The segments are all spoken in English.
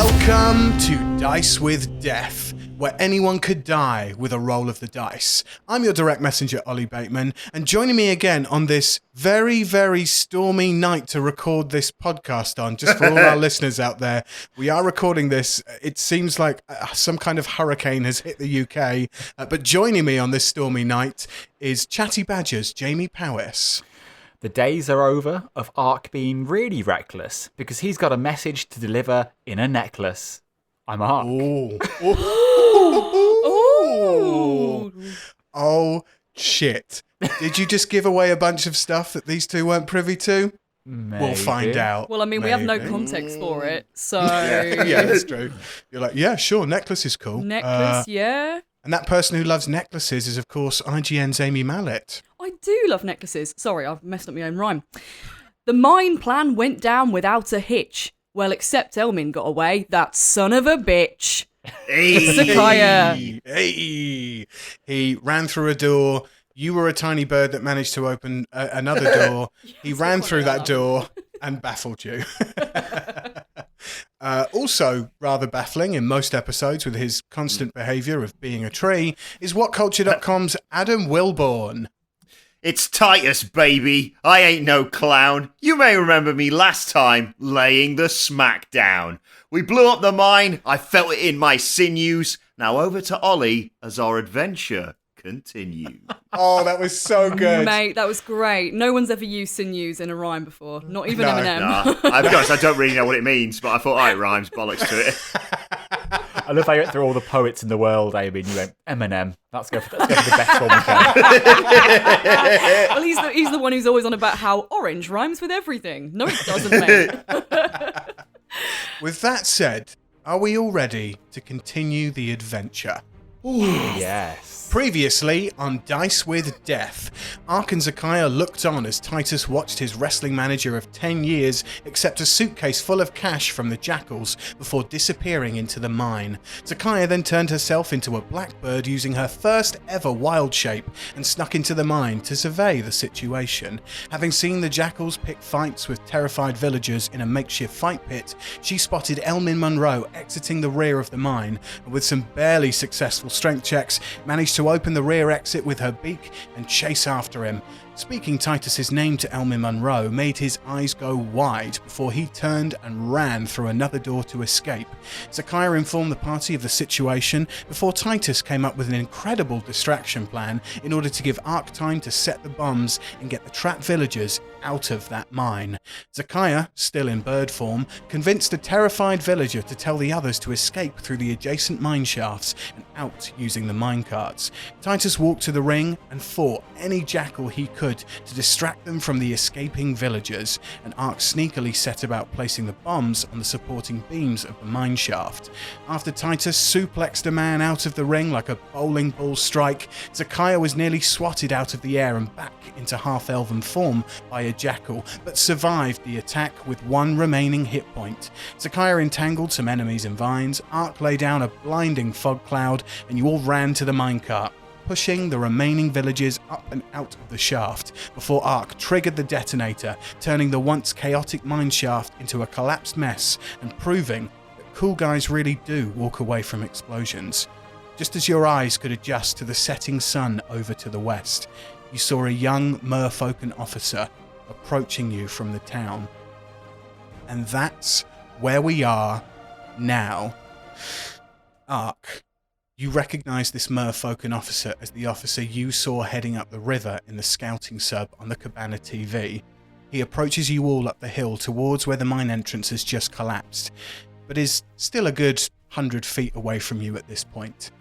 Welcome to Dice with Death, where anyone could die with a roll of the dice. I'm your direct messenger, Oli Bateman, and joining me again on this very, very stormy night to record this podcast on, just for all our listeners out there, we are recording this. It seems like some kind of hurricane has hit the UK, but joining me on this stormy night is Chatty Badger's Jamie Powis. The days are over of Aark being really reckless because he's got a message to deliver in a necklace. I'm Aark. Ooh. Oh, shit. Did you just give away a bunch of stuff that these two weren't privy to? Maybe. We'll find out. Well, I mean, we have no context for it, so... Yeah, that's true. You're like, yeah, sure, necklace is cool. Necklace, yeah. And that person who loves necklaces is, of course, IGN's Amy Mallett. I do love necklaces. Sorry, I've messed up my own rhyme. The mine plan went down without a hitch. Well, except Elmin got away, that son of a bitch. Hey! Zakaiya. Hey! He ran through a door. You were a tiny bird that managed to open another door. He ran through that door and baffled you. Also rather baffling in most episodes with his constant behaviour of being a tree is WhatCulture.com's Adam Wilbourn. It's Titus, baby. I ain't no clown. You may remember me last time laying the smack down. We blew up the mine. I felt it in my sinews. Now over to Ollie as our adventure continues. Oh, that was so good. Mate, that was great. No one's ever used sinews in a rhyme before. Not even Eminem. Nah, I don't really know what it means, but I thought, it rhymes. Bollocks to it. I love how you went through all the poets in the world, Amy, and you went, Eminem. Let's go for the best one we can. Well, he's the one who's always on about how orange rhymes with everything. No, it doesn't, mate. With that said, are we all ready to continue the adventure? Yes. Previously on Dice with Death, Aark and Zakaiya looked on as Titus watched his wrestling manager of 10 years accept a suitcase full of cash from the Jackals before disappearing into the mine. Zakaiya then turned herself into a blackbird using her first ever wild shape and snuck into the mine to survey the situation. Having seen the Jackals pick fights with terrified villagers in a makeshift fight pit, she spotted Elmin Monroe exiting the rear of the mine and with some barely successful strength checks managed to open the rear exit with her beak and chase after him. Speaking Titus's name to Elmin Monroe made his eyes go wide before he turned and ran through another door to escape. Zakaiya informed the party of the situation before Titus came up with an incredible distraction plan in order to give Aark time to set the bombs and get the trapped villagers out of that mine. Zakaiya, still in bird form, convinced a terrified villager to tell the others to escape through the adjacent mine shafts and out using the minecarts. Titus walked to the ring and fought any jackal he could to distract them from the escaping villagers, and Aark sneakily set about placing the bombs on the supporting beams of the mine shaft. After Titus suplexed a man out of the ring like a bowling ball strike, Zakaiya was nearly swatted out of the air and back into half-elven form by a jackal, but survived the attack with one remaining hit point. Zakaiya entangled some enemies in vines, Aark lay down a blinding fog cloud, and you all ran to the minecart, pushing the remaining villagers up and out of the shaft before Aark triggered the detonator, turning the once chaotic mine shaft into a collapsed mess and proving that cool guys really do walk away from explosions. Just as your eyes could adjust to the setting sun over to the west, you saw a young merfolken officer approaching you from the town. And that's where we are now. Aark, you recognise this merfolken officer as the officer you saw heading up the river in the scouting sub on the Cabana TV. He approaches you all up the hill towards where the mine entrance has just collapsed, but is still a good 100 feet away from you at this point.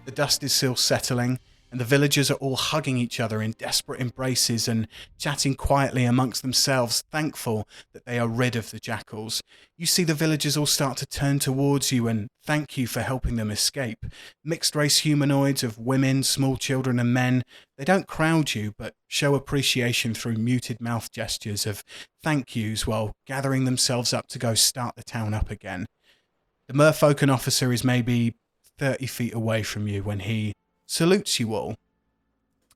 The dust is still settling, and the villagers are all hugging each other in desperate embraces and chatting quietly amongst themselves, thankful that they are rid of the jackals. You see the villagers all start to turn towards you and thank you for helping them escape. Mixed-race humanoids of women, small children and men, they don't crowd you, but show appreciation through muted mouth gestures of thank yous while gathering themselves up to go start the town up again. The merfolken officer is maybe 30 feet away from you when he salutes you all.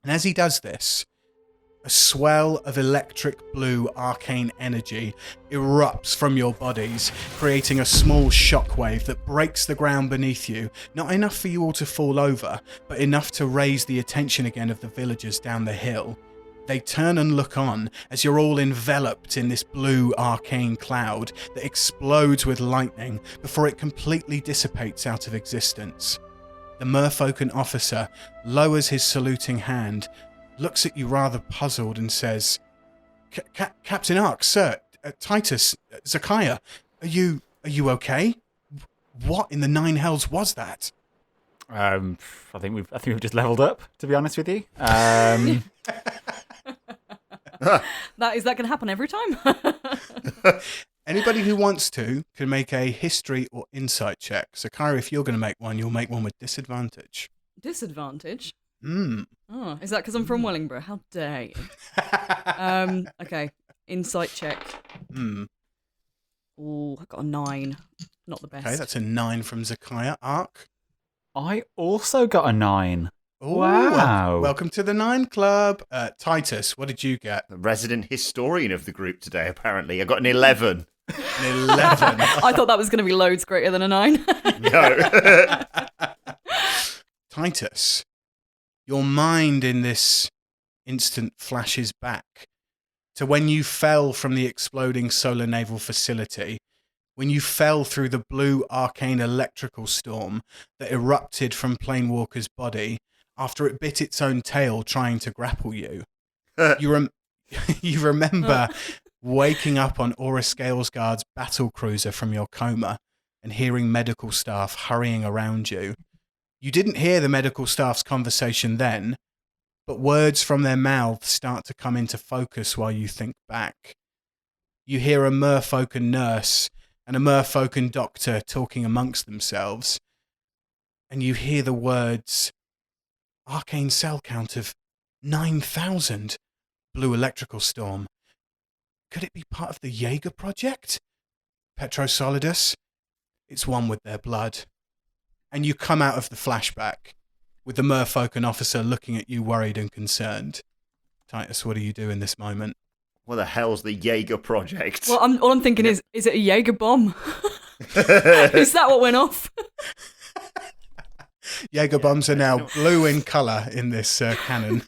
And as he does this, A swell of electric blue arcane energy erupts from your bodies, creating a small shockwave that breaks the ground beneath you, not enough for you all to fall over, but enough to raise the attention again of the villagers down the hill. They turn and look on as you're all enveloped in this blue arcane cloud that explodes with lightning before it completely dissipates out of existence. The merfolk officer lowers his saluting hand, looks at you rather puzzled and says, Captain Aark, sir, Titus, Zakaiya, are you okay? What in the nine hells was that? I think we've just leveled up, to be honest with you. Is that going to happen every time? Anybody who wants to can make a history or insight check. Zakaiya, if you're going to make one, you'll make one with disadvantage. Disadvantage? Oh, is that because I'm from Wellingborough? How dare you? Okay, insight check. Oh, I got a 9. Not the best. Okay, that's a 9 from Zakaiya. Aark? I also got a 9. Ooh, Wow. Welcome to the 9 Club. Titus, what did you get? The resident historian of the group today, apparently. I got an 11. An 11. I thought that was going to be loads greater than a 9. No. Titus, your mind in this instant flashes back to when you fell from the exploding solar naval facility, when you fell through the blue arcane electrical storm that erupted from Planewalker's body after it bit its own tail trying to grapple you. You remember waking up on Aura Scalesguard's battle cruiser from your coma and hearing medical staff hurrying around you. You didn't hear the medical staff's conversation then, but words from their mouths start to come into focus while you think back. You hear a merfolk nurse and a merfolk doctor talking amongst themselves, and you hear the words, arcane cell count of 9,000, blue electrical storm. Could it be part of the Jaeger project? Petrosolidus? It's one with their blood. And you come out of the flashback with the merfolk officer looking at you worried and concerned. Titus, what do you do in this moment? What the hell's the Jaeger project? Well, all I'm thinking is it a Jaeger bomb? Is that what went off? Jaeger bombs are now blue in colour in this canon.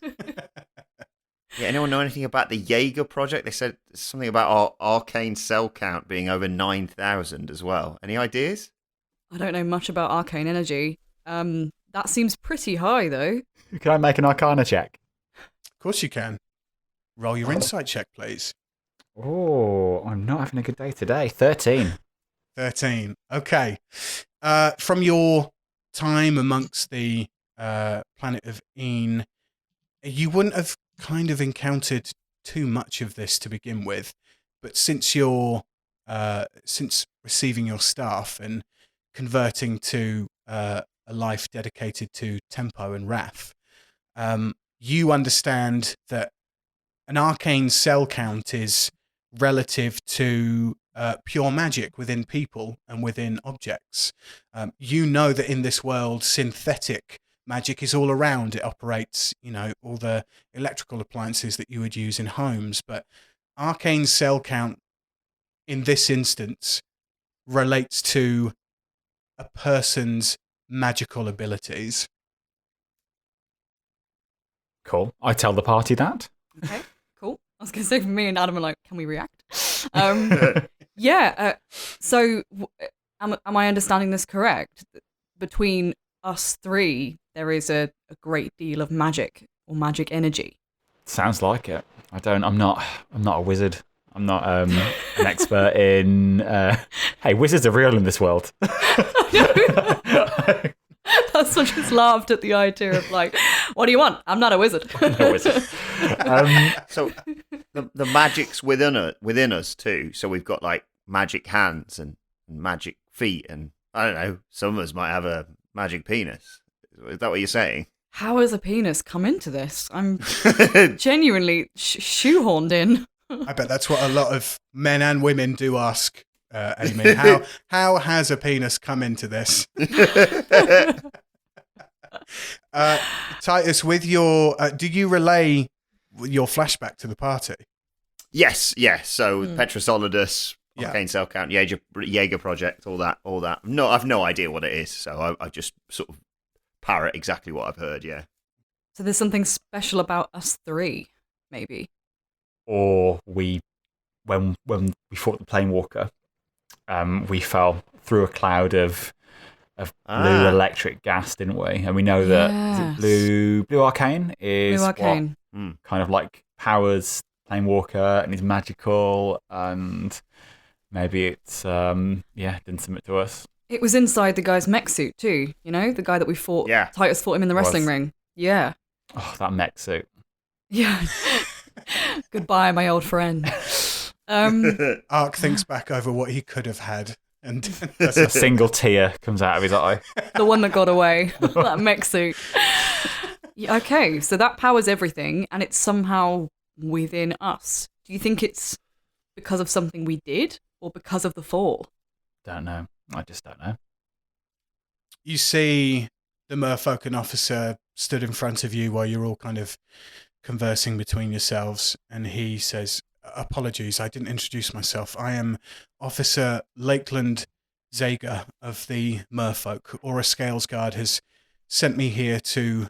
Yeah, anyone know anything about the Jaeger project? They said something about our arcane cell count being over 9,000 as well. Any ideas? I don't know much about arcane energy. That seems pretty high, though. Can I make an Arcana check? Of course you can. Roll your insight check, please. Oh, I'm not having a good day today. 13. 13. Okay. From your time amongst the planet of Een, you wouldn't have kind of encountered too much of this to begin with, but since receiving your staff and converting to a life dedicated to tempo and wrath, you understand that an arcane cell count is relative to pure magic within people and within objects. You know that in this world, synthetic magic is all around. It operates, all the electrical appliances that you would use in homes. But arcane cell count in this instance relates to a person's magical abilities. Cool. I tell the party that. Okay, cool. I was going to say, for me and Adam are like, can we react? Yeah. So, am I understanding this correct? Between us three, there is a great deal of magic or magic energy. Sounds like it. I'm not a wizard. I'm not an expert in. Hey, wizards are real in this world. That's what just laughed at the idea of like, what do you want? I'm not a wizard. I'm not a wizard. So the magic's within us too. So we've got like magic hands and magic feet, and I don't know. Some of us might have a magic penis. Is that what you're saying? How has a penis come into this? I'm genuinely shoehorned in. I bet that's what a lot of men and women do ask, Amy. How has a penis come into this? Titus, with your, do you relay your flashback to the party. Yes. So Petra Solidus, Yeah. Arcane Cell Count, Jaeger Project, all that. No, I've no idea what it is, so I just sort of parrot exactly what I've heard. Yeah. So there's something special about us three, maybe. Or when we fought the Planewalker, we fell through a cloud of blue electric gas, didn't we? And we know that is it blue arcane is Blue Arcane. what kind of like powers Planewalker and is magical, and maybe it's didn't submit to us. It was inside the guy's mech suit too, you know? The guy that we fought. Yeah. Titus fought him in the wrestling ring. Yeah. Oh, that mech suit. Yeah. Goodbye, my old friend. Aark thinks back over what he could have had, and A single tear comes out of his eye. The one that got away. That mech suit. Yeah, okay, so that powers everything, and it's somehow within us. Do you think it's because of something we did, or because of the fall? Don't know. I just don't know. you see the merfolk officer stood in front of you while you're all kind of conversing between yourselves, and he says, "Apologies, I didn't introduce myself. I am Officer Lakeland Zaga of the merfolk. Aura Scalesguard has sent me here to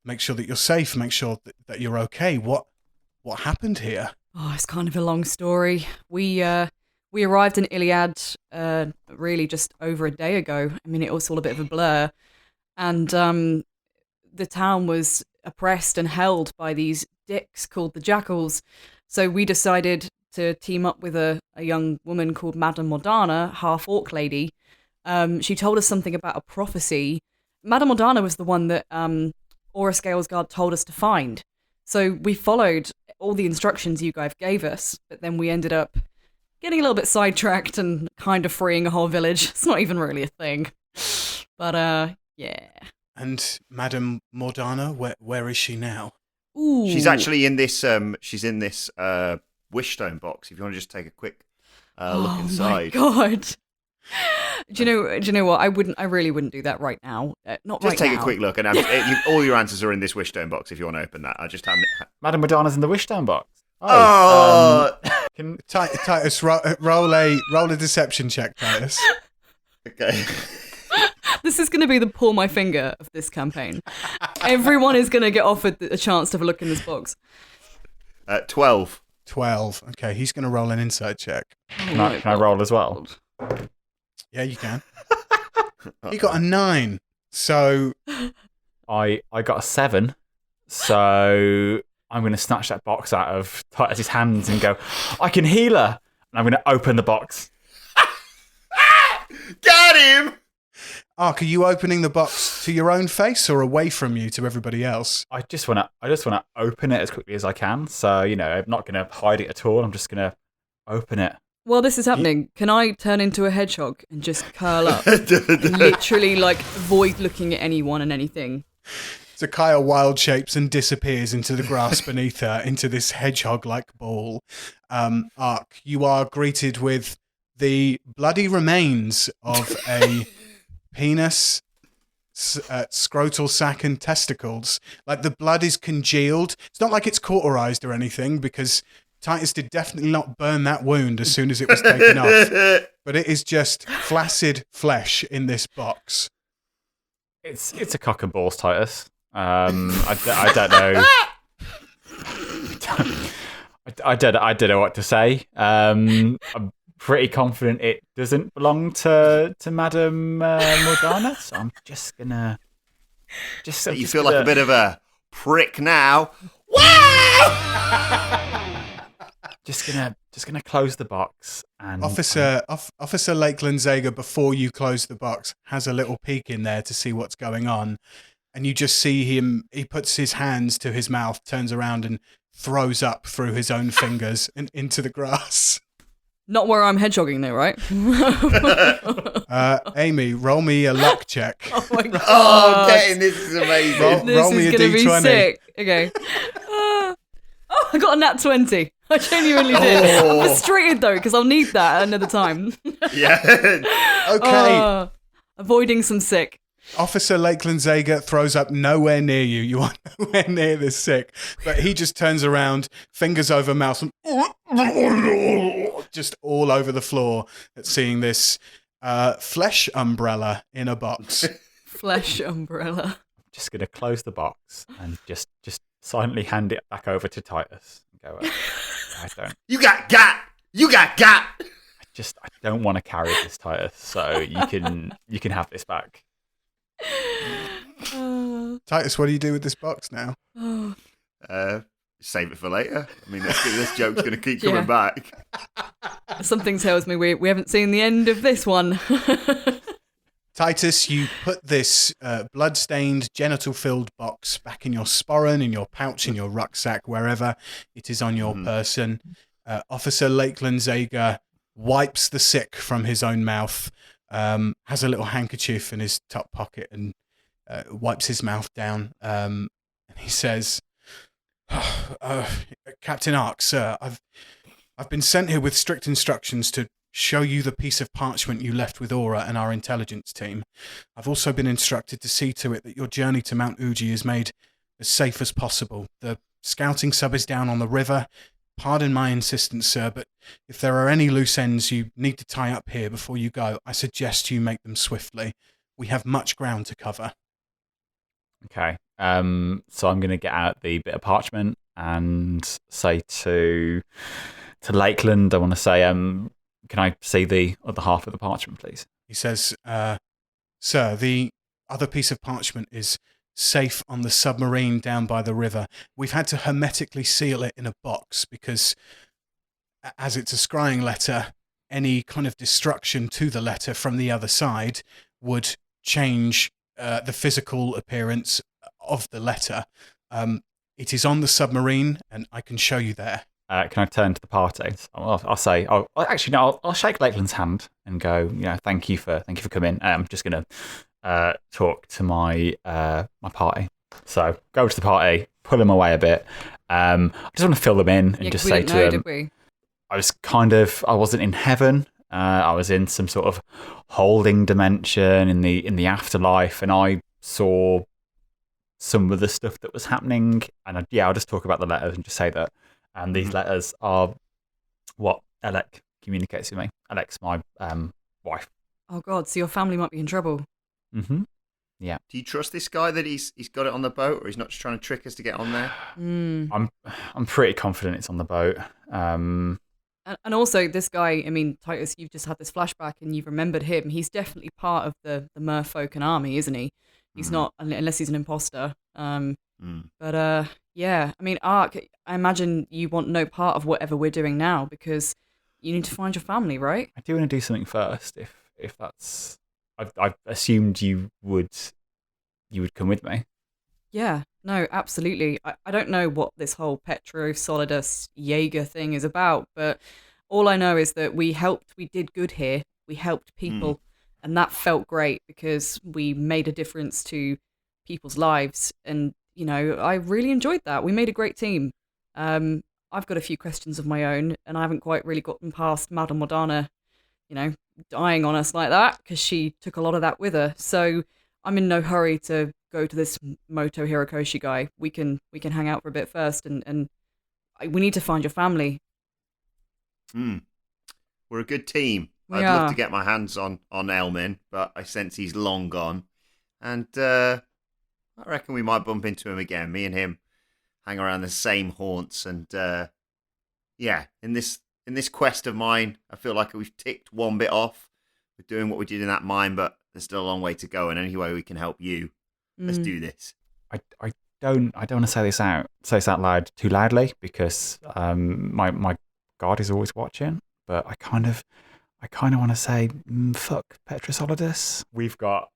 make sure that you're safe, make sure that you're okay. What happened here?" Oh, it's kind of a long story. We arrived in Ilyiad really just over a day ago. I mean, it was all a bit of a blur. And the town was oppressed and held by these dicks called the Jackals. So we decided to team up with a young woman called Madame Mordana, half orc lady. She told us something about a prophecy. Madame Mordana was the one that Aura Scalesguard told us to find. So we followed all the instructions you guys gave us, but then we ended up getting a little bit sidetracked and kind of freeing a whole village. It's not even really a thing. But, yeah. And Madame Mordana, where is she now? Ooh. She's actually in this. She's in this wishstone box. If you want to just take a quick look inside. Oh my god! Do you know what? I really wouldn't do that right now. Not Just right take now. a quick look, and all your answers are in this wishstone box. If you want to open that, I'll just hand it. Madame Mordana's in the wishstone box. Can Titus, roll a deception check, Titus. okay. This is going to be the pull my finger of this campaign. Everyone is going to get offered a chance to have a look in this box. 12. 12. Okay, he's going to roll an insight check. Can I roll as well? Yeah, you can. He got a 9. So I got a 7. So I'm going to snatch that box out of Titus's hands and go, I can heal her. And I'm going to open the box. Got him! Aark, are you opening the box to your own face or away from you to everybody else? I just want to open it as quickly as I can. So, I'm not going to hide it at all. I'm just going to open it. While this is happening, can I turn into a hedgehog and just curl up and literally avoid looking at anyone and anything? Zakaiya wild shapes and disappears into the grass beneath her, into this hedgehog-like ball. Aark, you are greeted with the bloody remains of a penis, scrotal sac, and testicles. Like, the blood is congealed. It's not like it's cauterized or anything, because Titus did definitely not burn that wound as soon as it was taken off. But it is just flaccid flesh in this box. It's a cock and balls, Titus. I don't know. I don't know what to say. I'm pretty confident it doesn't belong to Madame Mordana, so I'm just gonna. You feel like a bit of a prick now. Wow! Just gonna close the box and Officer Lakeland Zaga, before you close the box, has a little peek in there to see what's going on, and you just see him. He puts his hands to his mouth, turns around, and throws up through his own fingers and into the grass. Not where I'm hedgehogging though, right? Amy, roll me a luck check. Oh my god! Oh, getting this is amazing. Roll me a gonna be D20. sick. Okay. I got a nat 20. I genuinely did. I'm frustrated though, because I'll need that another time. Yeah. Okay. Avoiding some sick. Officer Lakeland Zager throws up nowhere near you. You are nowhere near this sick. But he just turns around, fingers over mouth, and just all over the floor at seeing this flesh umbrella in a box. Flesh umbrella. Just going to close the box and just silently hand it back over to Titus. And go, I don't. You got got. I don't want to carry this, Titus. So you can have this back. Titus, what do you do with this box now? Save it for later. I mean, this joke's going to keep coming back. Something tells me we haven't seen the end of this one. Titus, you put this blood-stained, genital-filled box back in your sporran, in your pouch, in your rucksack, wherever it is on your person. Officer Lakeland Zager wipes the sick from his own mouth, has a little handkerchief in his top pocket and wipes his mouth down. And he says, Captain Aark, sir, I've been sent here with strict instructions to show you the piece of parchment you left with Aura and our intelligence team. I've also been instructed to see to it that your journey to Mount Uji is made as safe as possible. The scouting sub is down on the river. Pardon my insistence, sir, but if there are any loose ends you need to tie up here before you go, I suggest you make them swiftly. We have much ground to cover. Okay. So I'm going to get out the bit of parchment and say to Lakeland, I want to say, can I see the other half of the parchment, please? He says, sir, the other piece of parchment is safe on the submarine down by the river. We've had to hermetically seal it in a box because, as it's a scrying letter, any kind of destruction to the letter from the other side would change the physical appearance of the letter. It is on the submarine, and I can show you there. Can I turn to the party? I'll say, I'll shake Lakeland's hand and go, thank you for coming. I'm just going to talk to my my party. So go to the party, pull them away a bit. I just want to fill them in and just say to them, did we? I wasn't in heaven. I was in some sort of holding dimension in the afterlife, and I saw some of the stuff that was happening. And I'll just talk about the letters and just say that. And these letters are what Alec communicates with me. Alec's my wife. Oh God! So your family might be in trouble. Mm-hmm. Yeah. Do you trust this guy that he's got it on the boat, or he's not just trying to trick us to get on there? I'm pretty confident it's on the boat. And also, this guy, I mean, Titus, you've just had this flashback and you've remembered him. He's definitely part of the Merfolk army, isn't he? He's not, unless he's an imposter. But yeah, I mean, Aark, I imagine you want no part of whatever we're doing now because you need to find your family, right? I do want to do something first, if that's. I assumed you would come with me. Yeah, no, absolutely. I don't know what this whole Petro Solidus Jaeger thing is about, but all I know is that we did good here. We helped people, and that felt great because we made a difference to people's lives. And, I really enjoyed that. We made a great team. I've got a few questions of my own, and I haven't quite really gotten past Madame Mordana, dying on us like that because she took a lot of that with her. So I'm in no hurry to go to this Moto Hirokoshi guy. We can hang out for a bit first, and we need to find your family. We're a good team. I'd love to get my hands on Elmin, but I sense he's long gone. And I reckon we might bump into him again. Me and him hang around the same haunts. And in this quest of mine, I feel like we've ticked one bit off. We're doing what we did in that mine, but there's still a long way to go. And any way we can help you, let's do this. I don't want to say this out loud too loudly because my God is always watching. But I kind of want to say, fuck Petro Solidus. We've got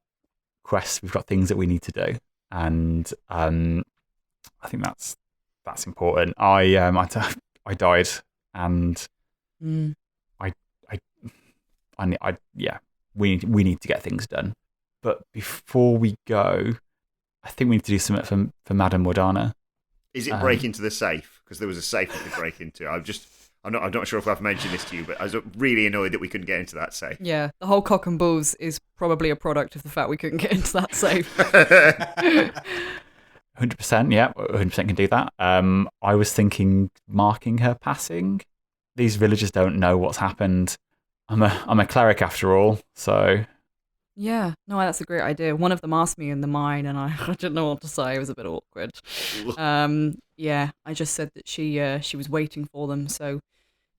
quests, we've got things that we need to do, and I think that's important. I died, and we need to get things done. But before we go, I think we need to do something for Madame Mordana. Is it break into the safe? Because there was a safe we could break into. I'm not sure if I've mentioned this to you, but I was really annoyed that we couldn't get into that safe. Yeah, the whole cock and balls is probably a product of the fact we couldn't get into that safe. 100%, yeah, 100% can do that. I was thinking marking her passing. These villagers don't know what's happened. I'm a cleric after all, so... Yeah, no, that's a great idea. One of them asked me in the mine, and I didn't know what to say. It was a bit awkward. Yeah, I just said that she was waiting for them, so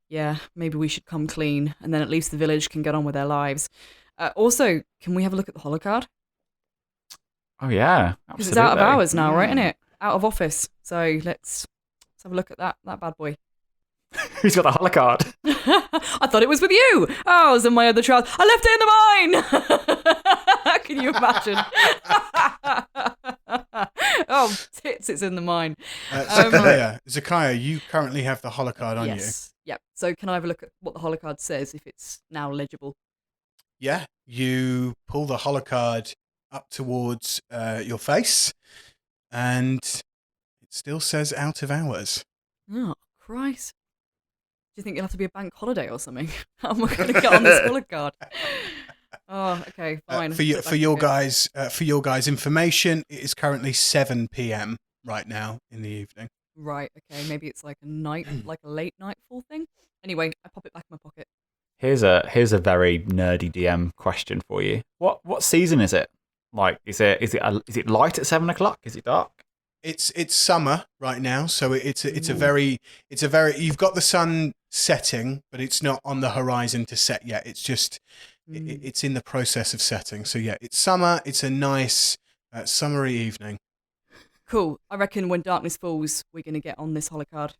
yeah, maybe we should come clean, and then at least the village can get on with their lives. Also, can we have a look at the holocard? Oh yeah, Because it's out of absolutely. hours now, right? Isn't it? Out of office. So let's have a look at that bad boy. Who's got the holocard? I thought it was with you. Oh, I was in my other trial. I left it in the mine. Can you imagine? Oh, tits, it's in the mine. Zakaiya, you currently have the holocard on you. Yes. Yep. So can I have a look at what the holocard says, if it's now legible? Yeah, you pull the holocard up towards your face, and it still says out of hours. Oh, Christ. Do you think it'll have to be a bank holiday or something? How am I going to get on this holocard? Oh, okay, fine. For your guys' information, it is currently 7 p.m. right now in the evening. Right, okay, maybe it's like a night, like a late nightfall thing. Anyway, I pop it back in my pocket. Here's a very nerdy DM question for you. What season is it? Like, is it light at 7 o'clock? Is it dark? It's summer right now, so it's a very you've got the sun setting, but it's not on the horizon to set yet. It's just it's in the process of setting. So yeah, it's summer. It's a nice summery evening. Cool. I reckon when darkness falls, we're going to get on this holocard.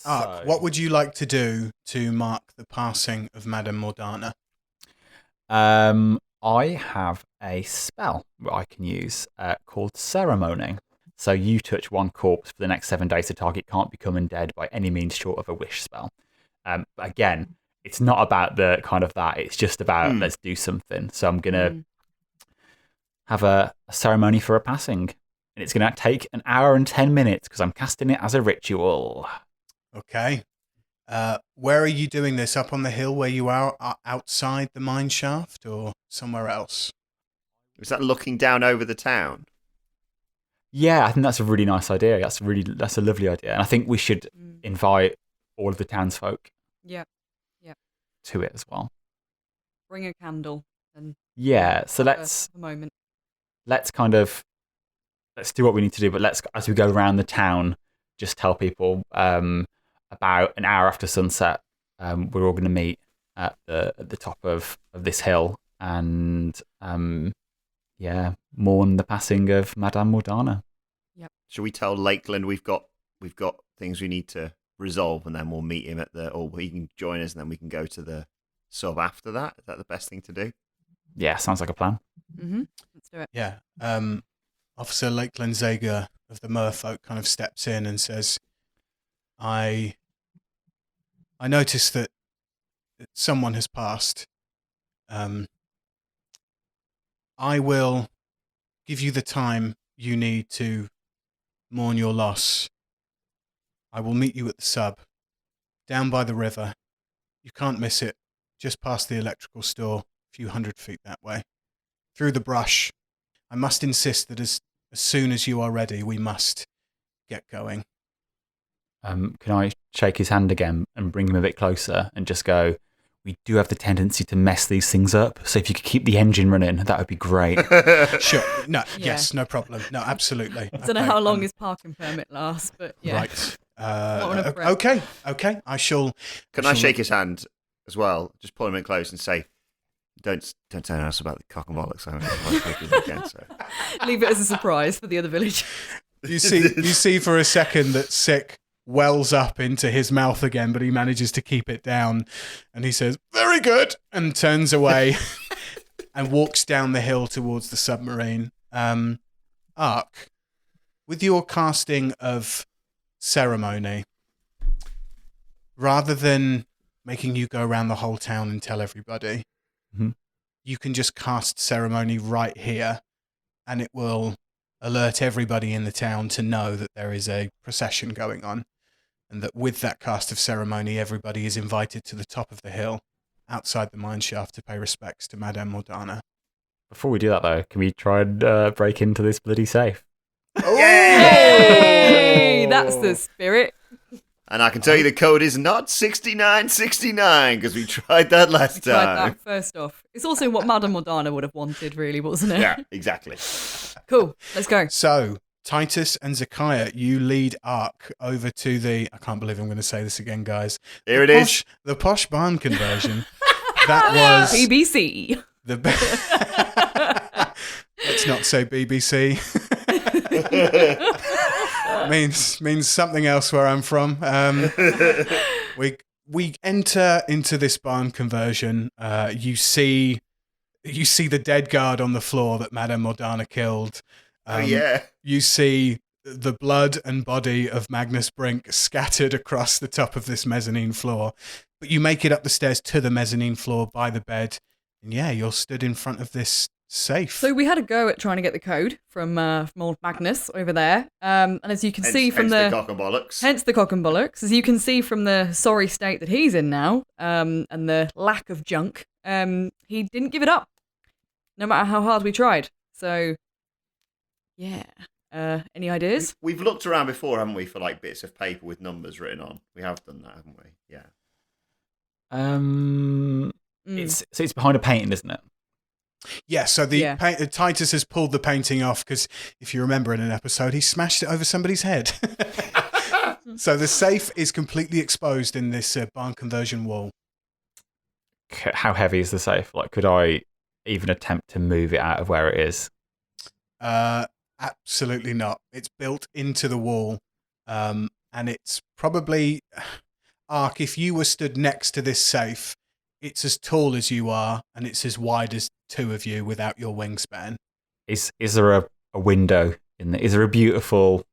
Aark, what would you like to do to mark the passing of Madame Mordana? I have a spell that I can use called Ceremony. So you touch one corpse for the next 7 days. The target can't become undead by any means short of a wish spell. Again, it's not about the kind of that. It's just about let's do something. So I'm going to have a ceremony for a passing. And it's going to take 1 hour and 10 minutes because I'm casting it as a ritual. Okay. Where are you doing this? Up on the hill where you are outside the mine shaft, or somewhere else? Is that looking down over the town? Yeah, I think that's a really nice idea. That's a lovely idea. And I think we should invite all of the townsfolk to it as well. Bring a candle. And yeah, so let's a moment. Let's do what we need to do, but as we go around the town, just tell people about an hour after sunset, we're all going to meet at the top of this hill and mourn the passing of Madame Mordana. Yep. Should we tell Lakeland we've got things we need to resolve, and then we'll meet him or he can join us, and then we can go to the sub after that? Is that the best thing to do? Yeah, sounds like a plan. Mm-hmm. Let's do it. Yeah. Officer Lakeland Zager of the Merfolk kind of steps in and says, I noticed that someone has passed. I will give you the time you need to mourn your loss. I will meet you at the sub, down by the river. You can't miss it, just past the electrical store, a few 100 feet that way. Through the brush. I must insist that as soon as you are ready, we must get going. Can I shake his hand again and bring him a bit closer and just go, we do have the tendency to mess these things up, so if you could keep the engine running, that would be great. Sure. No, yes, no problem. No, absolutely. I don't know how long his parking permit lasts, but yeah. Right. Okay. I shall... Can I shake his hand as well? Just pull him in close and say, Don't tell us about the cock and bollocks. Leave it as a surprise for the other village. You see for a second that Sick wells up into his mouth again, but he manages to keep it down, and he says, "Very good," and turns away and walks down the hill towards the submarine. Aark, with your casting of ceremony, rather than making you go around the whole town and tell everybody, you can just cast ceremony right here, and it will alert everybody in the town to know that there is a procession going on. and that with that cast of ceremony, everybody is invited to the top of the hill outside the mine shaft to pay respects to Madame Mordana. Before we do that, though, can we try and break into this bloody safe? Yay! That's the spirit. And I can tell you the code is not 6969 because we tried that last time. Tried that first off. It's also what Madame Mordana would have wanted, really, wasn't it? Yeah, exactly. Cool. Let's go. So, Titus and Zakaiya, you lead Aark over to the... I can't believe I'm going to say this again, guys. Here it is. The posh barn conversion. That was... BBC. Let's not say BBC. means something else where I'm from. We enter into this barn conversion. You see the dead guard on the floor that Madame Mordana killed. You see the blood and body of Magnus Brink scattered across the top of this mezzanine floor. But you make it up the stairs to the mezzanine floor by the bed. And yeah, you're stood in front of this safe. So we had a go at trying to get the code from old Magnus over there. And as you can see from the cock and bollocks. Hence the cock and bollocks. As you can see from the sorry state that he's in now, and the lack of junk, he didn't give it up, no matter how hard we tried. So, yeah. Any ideas? We've looked around before, haven't we, for like bits of paper with numbers written on. We have done that, haven't we? Yeah. It's behind a painting, isn't it? Yeah, so Titus has pulled the painting off because if you remember in an episode, he smashed it over somebody's head. So the safe is completely exposed in this barn conversion wall. How heavy is the safe? Like, could I even attempt to move it out of where it is? Absolutely not. It's built into the wall, and it's probably... Aark, if you were stood next to this safe, it's as tall as you are, and it's as wide as two of you without your wingspan. Is there a window in there? Is there a beautiful,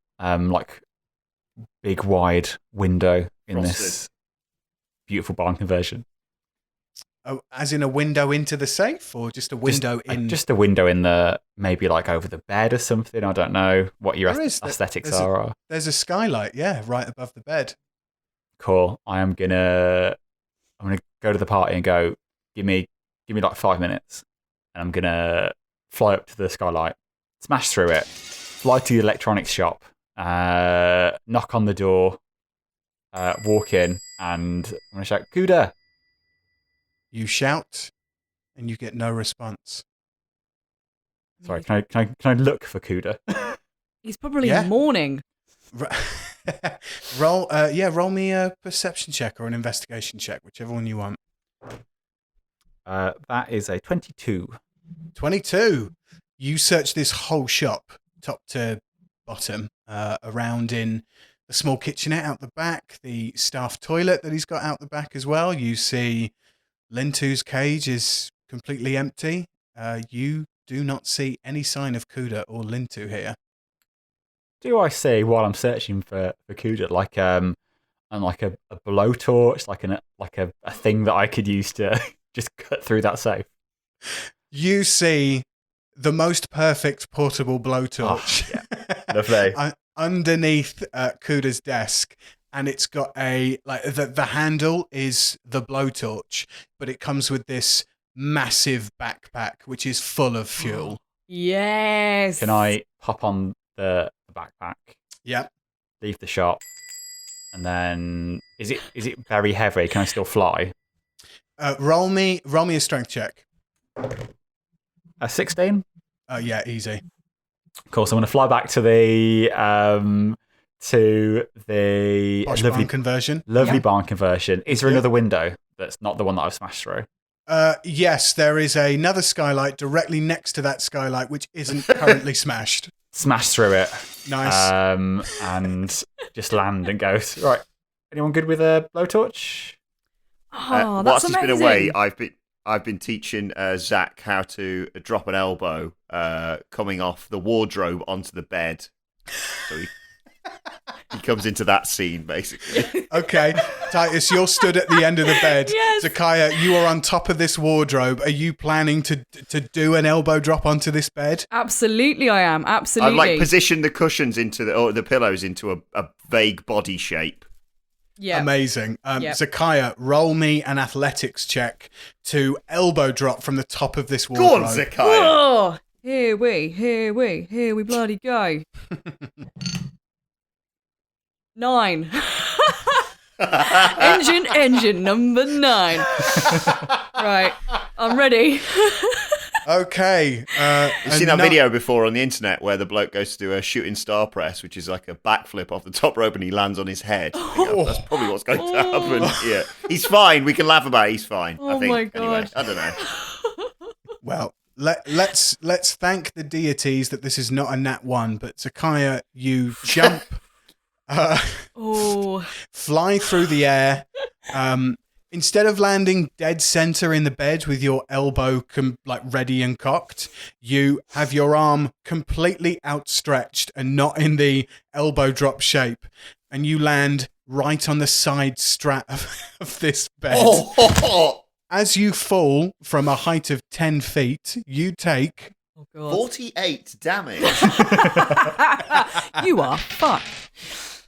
big wide window in this beautiful barn conversion? Oh, as in a window into the safe, or just a window in? Just a window in the, maybe like over the bed or something. I don't know what your aesthetics are. There's a skylight, yeah, right above the bed. Cool. I'm gonna go to the party and go, give me like 5 minutes, and I'm gonna fly up to the skylight, smash through it, fly to the electronics shop, knock on the door, walk in, and I'm gonna shout, "Kuda!" You shout, and you get no response. Sorry, can I look for Kuda? He's probably in mourning. Roll me a perception check or an investigation check, whichever one you want. That is a 22. 22. You search this whole shop, top to bottom, around in the small kitchenette out the back, the staff toilet that he's got out the back as well. You see Lintu's cage is completely empty. You do not see any sign of Kuda or Lintu here. Do I see while I'm searching for Kuda, like a blowtorch, like a thing that I could use to just cut through that safe? You see the most perfect portable blowtorch. Oh, yeah. Lovely. Underneath Kuda's desk, and it's got the handle is the blowtorch, but it comes with this massive backpack which is full of fuel. Yes. Can I pop on the backpack? Yep. Leave the shop, and then is it very heavy? Can I still fly? Roll me a strength check. 16. Yeah, easy. Cool. So I'm going to fly back to the Posh barn conversion. Lovely barn conversion. Is there another window that's not the one that I've smashed through? Yes, there is another skylight directly next to that skylight, which isn't currently smashed. Smash through it. Nice. And just land and go, right, anyone good with a blowtorch? Oh, that's whilst amazing. He's been away, I've been teaching Zach how to drop an elbow coming off the wardrobe onto the bed. So he comes into that scene, basically. Okay, Titus, you're stood at the end of the bed. Yes. Zakaiya, you are on top of this wardrobe. Are you planning to do an elbow drop onto this bed? Absolutely, I am. Absolutely. I've positioned the cushions into the pillows into a vague body shape. Yeah. Amazing. Yep. Zakaiya, roll me an athletics check to elbow drop from the top of this Go wardrobe. on, Zakaiya. Oh, here we bloody go. 9. engine number 9. Right, I'm ready. Okay. You've seen that video before on the internet where the bloke goes to do a shooting star press, which is like a backflip off the top rope and he lands on his head. That's probably what's going to happen. Yeah, he's fine. We can laugh about it. He's fine. Oh I think. my God. Anyway, I don't know. Well, let's thank the deities that this is not a nat 1, but Zakaiya, you jump, fly through the air. Instead of landing dead center in the bed with your elbow ready and cocked, you have your arm completely outstretched and not in the elbow drop shape, and you land right on the side strap of this bed. As you fall from a height of 10 feet, you take 48 damage. You are fucked,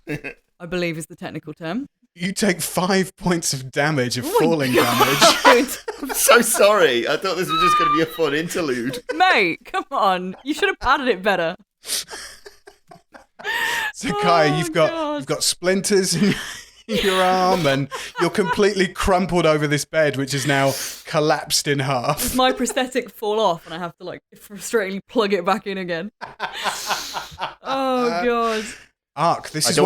I believe is the technical term. You take 5 points of damage of falling damage. I'm so sorry. I thought this was just going to be a fun interlude. Mate, come on. You should have padded it better. Zakaiya, you've got splinters in your arm, and you're completely crumpled over this bed, which is now collapsed in half. Does my prosthetic fall off and I have to frustratingly plug it back in again? Oh God. Aark, this is I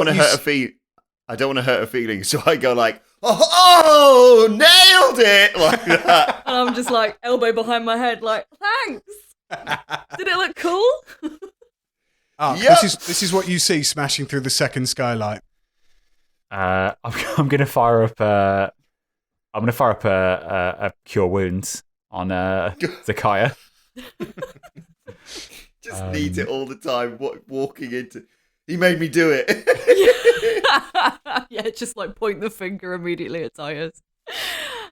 don't want to hurt her feelings, so I go like, oh, nailed it, like that. And I'm just like elbow behind my head, like, thanks. Did it look cool? Aark, this is what you see smashing through the second skylight. I'm gonna fire up. A cure wounds on Zakaiya. Just needs it all the time. Walking into. He made me do it. Yeah, just point the finger immediately at Titus.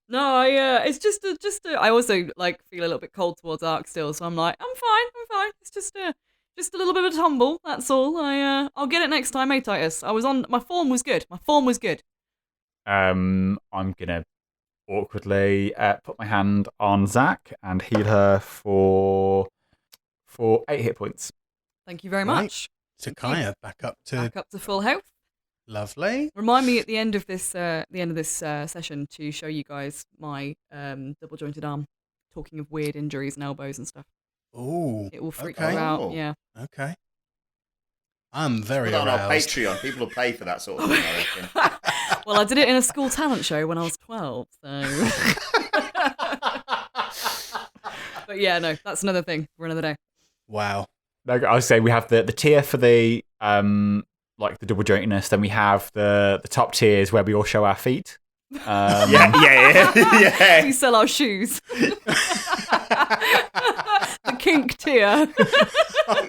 No, it's just I also feel a little bit cold towards Aark still, so I'm like, I'm fine. It's just a little bit of a tumble. That's all. I'll get it next time, eh, Titus? My form was good. I'm gonna awkwardly put my hand on Zach and heal her for 8 hit points. Thank you very much. Zakaiya, back up to full health. Lovely. Remind me at the end of this session to show you guys my double jointed arm. Talking of weird injuries and elbows and stuff. Ooh, it will freak you out. Yeah. Okay. I'm very aroused. On our Patreon, people will pay for that sort of thing, I reckon. Well, I did it in a school talent show when I was 12, so. But yeah, no, that's another thing for another day. Wow. I was saying we have the tier for the the double jointedness, then we have the top tiers where we all show our feet. Yeah. We sell our shoes. The kink tier. Oh,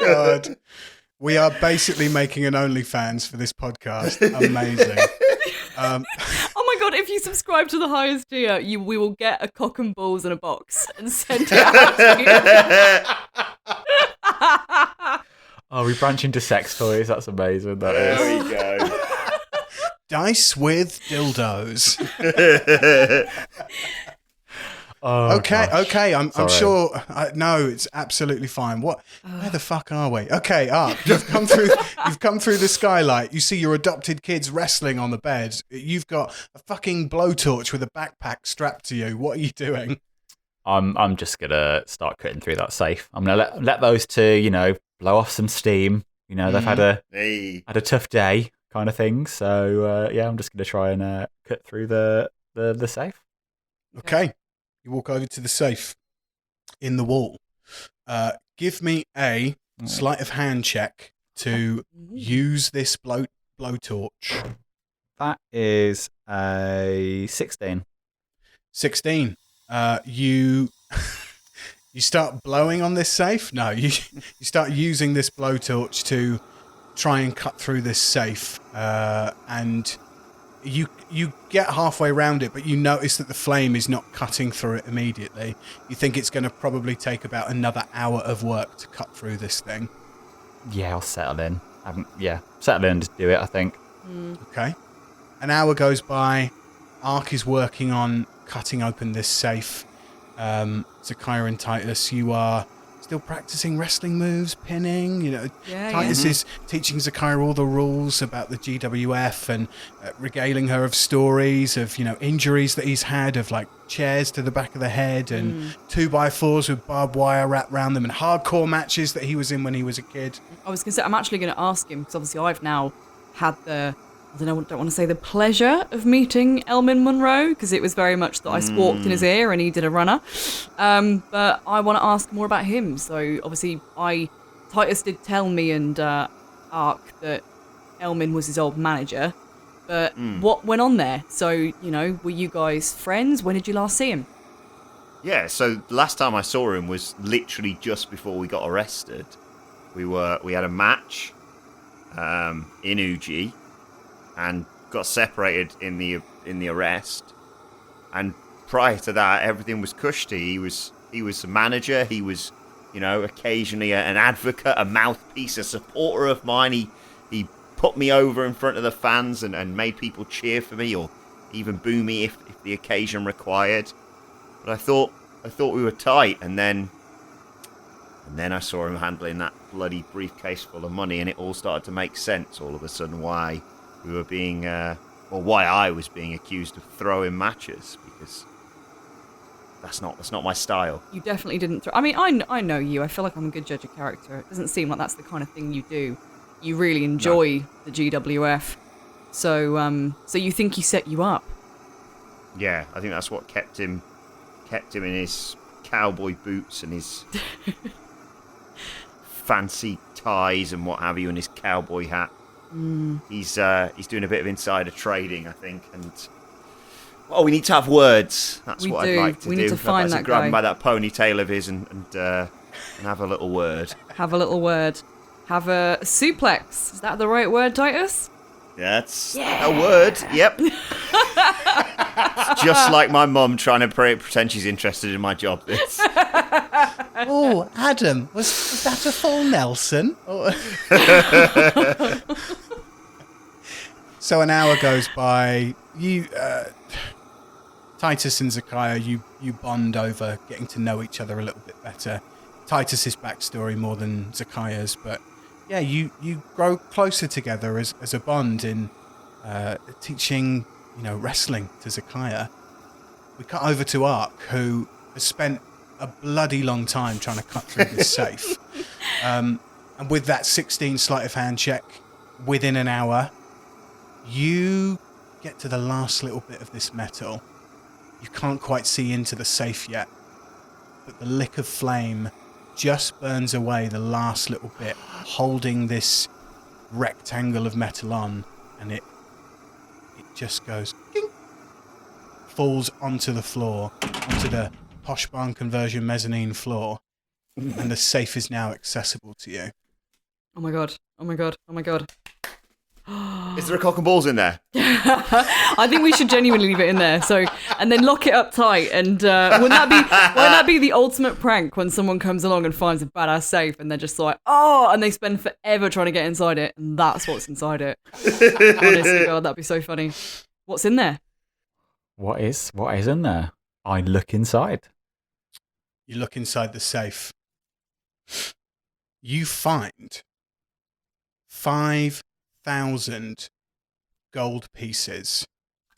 God. We are basically making an OnlyFans for this podcast. Amazing. Oh my God, if you subscribe to the highest tier, we will get a cock and balls in a box and send it out to you. Oh, we branch into sex toys. That's amazing. There we go. Dice with dildos. Oh, okay. I'm Sorry. sure. No, it's absolutely fine. Where the fuck are we? Okay, Aark, you've come through. You've come through the skylight. You see your adopted kids wrestling on the bed. You've got a fucking blowtorch with a backpack strapped to you. What are you doing? I'm just gonna start cutting through that safe. I'm gonna let those two, blow off some steam. They've had a tough day, kind of thing. So I'm just gonna try and cut through the safe. Okay, you walk over to the safe in the wall. Give me a sleight of hand check to use this blowtorch. That is a 16. 16. You start blowing on this safe? No, you start using this blowtorch to try and cut through this safe, and you get halfway around it, but you notice that the flame is not cutting through it immediately. You think it's going to probably take about another hour of work to cut through this thing. Yeah, I'll settle in. Settle in and just do it, I think. Okay. An hour goes by. Aark is working on cutting open this safe. Zakaiya and Titus, you are still practicing wrestling moves, pinning. Titus is teaching Zakaiya all the rules about the GWF and regaling her of stories of injuries that he's had, of like chairs to the back of the head and 2x4s with barbed wire wrapped around them, and hardcore matches that he was in when he was a kid. I was going to say, I'm actually going to ask him, because obviously I've now had don't want to say the pleasure of meeting Elmin Monroe, because it was very much that I squawked in his ear and he did a runner. But I want to ask more about him. So obviously Titus did tell me and Aark that Elmin was his old manager. But what went on there? So, were you guys friends? When did you last see him? Yeah, so the last time I saw him was literally just before we got arrested. We had a match in Uji and got separated in the arrest. And prior to that, everything was cushy. He was a manager. He was, occasionally an advocate, a mouthpiece, a supporter of mine. He put me over in front of the fans and made people cheer for me or even boo me if the occasion required. But I thought we were tight, and then I saw him handling that bloody briefcase full of money, and it all started to make sense all of a sudden why we were being, why I was being accused of throwing matches, because that's not my style. You definitely didn't throw. I mean, I know you. I feel like I'm a good judge of character. It doesn't seem like that's the kind of thing you do. You really enjoy the GWF. So you think he set you up? Yeah, I think that's what kept him in his cowboy boots and his fancy ties and what have you, and his cowboy hat. He's doing a bit of insider trading, I think, and we need to have words. That's what I'd like to do. We need to find that guy. Grab him by that ponytail of his and have a little word. Have a little word. Have a suplex. Is that the right word, Titus? That's a word. Yep. It's just like my mum trying to pretend she's interested in my job. Oh, Adam, was that a full Nelson? So an hour goes by. You, Titus and Zakaiya, you bond over getting to know each other a little bit better. Titus's backstory more than Zakaiya's, but yeah, you grow closer together as a bond in teaching, wrestling to Zakaiya. We cut over to Aark, who has spent a bloody long time trying to cut through this safe. And with that 16 sleight of hand check, within an hour, you get to the last little bit of this metal. You can't quite see into the safe yet, but the lick of flame just burns away the last little bit, holding this rectangle of metal on, and it just goes ding, falls onto the floor, onto the posh barn conversion mezzanine floor, and the safe is now accessible to you. Oh my god. Oh my god. Oh my god. Is there a cock and balls in there? I think we should genuinely leave it in there. So, and then lock it up tight. And won't that be the ultimate prank when someone comes along and finds a badass safe and they're just like, oh, and they spend forever trying to get inside it, and that's what's inside it. Honestly, God, that'd be so funny. What's in there? What is in there? I look inside. You look inside the safe. You find 5,000 gold pieces.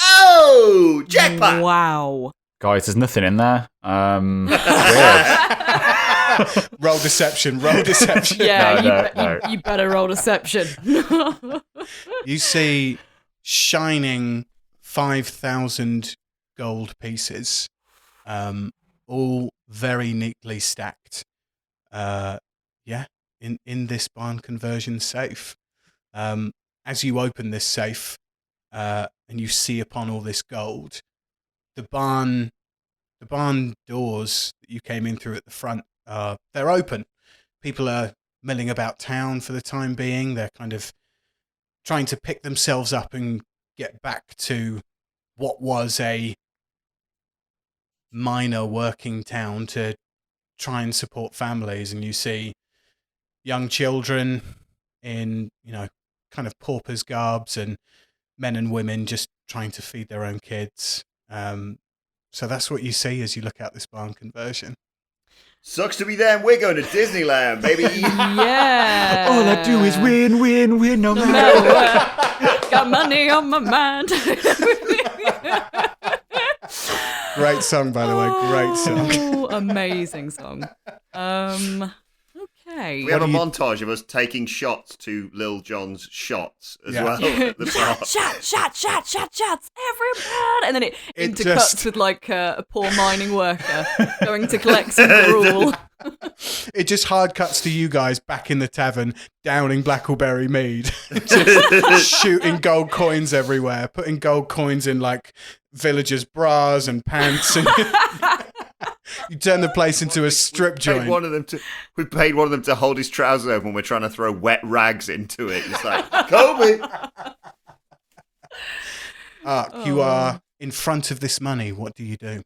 Oh, jackpot! Wow. Guys, there's nothing in there. Weird. Roll deception. Yeah, No. You better roll deception. You see shining 5,000 gold pieces, all very neatly stacked. In this barn conversion safe. As you open this safe and you see upon all this gold, the barn doors that you came in through at the front, they're open. People are milling about town for the time being. They're kind of trying to pick themselves up and get back to what was a minor working town to try and support families. And you see young children in, kind of paupers' garbs, and men and women just trying to feed their own kids. So that's what you see as you look out this barn conversion. Sucks to be them. We're going to Disneyland, baby. Yeah. All I do is win, win, win, no matter what. Got money on my mind. Great song, by the way. Great song. Oh, amazing song. Okay. We have a montage of us taking shots to Lil Jon's shots as well at the start. Shots, everyone! And then it intercuts just- with like a poor mining worker going to collect some gruel. It just hard cuts to you guys back in the tavern, downing Blackleberry mead, just shooting gold coins everywhere, putting gold coins in like villagers' bras and pants, and you turn the place into a strip joint. We paid one of them to hold his trousers open when we're trying to throw wet rags into it. It's like, Kobe! Aark, you are in front of this money. What do you do?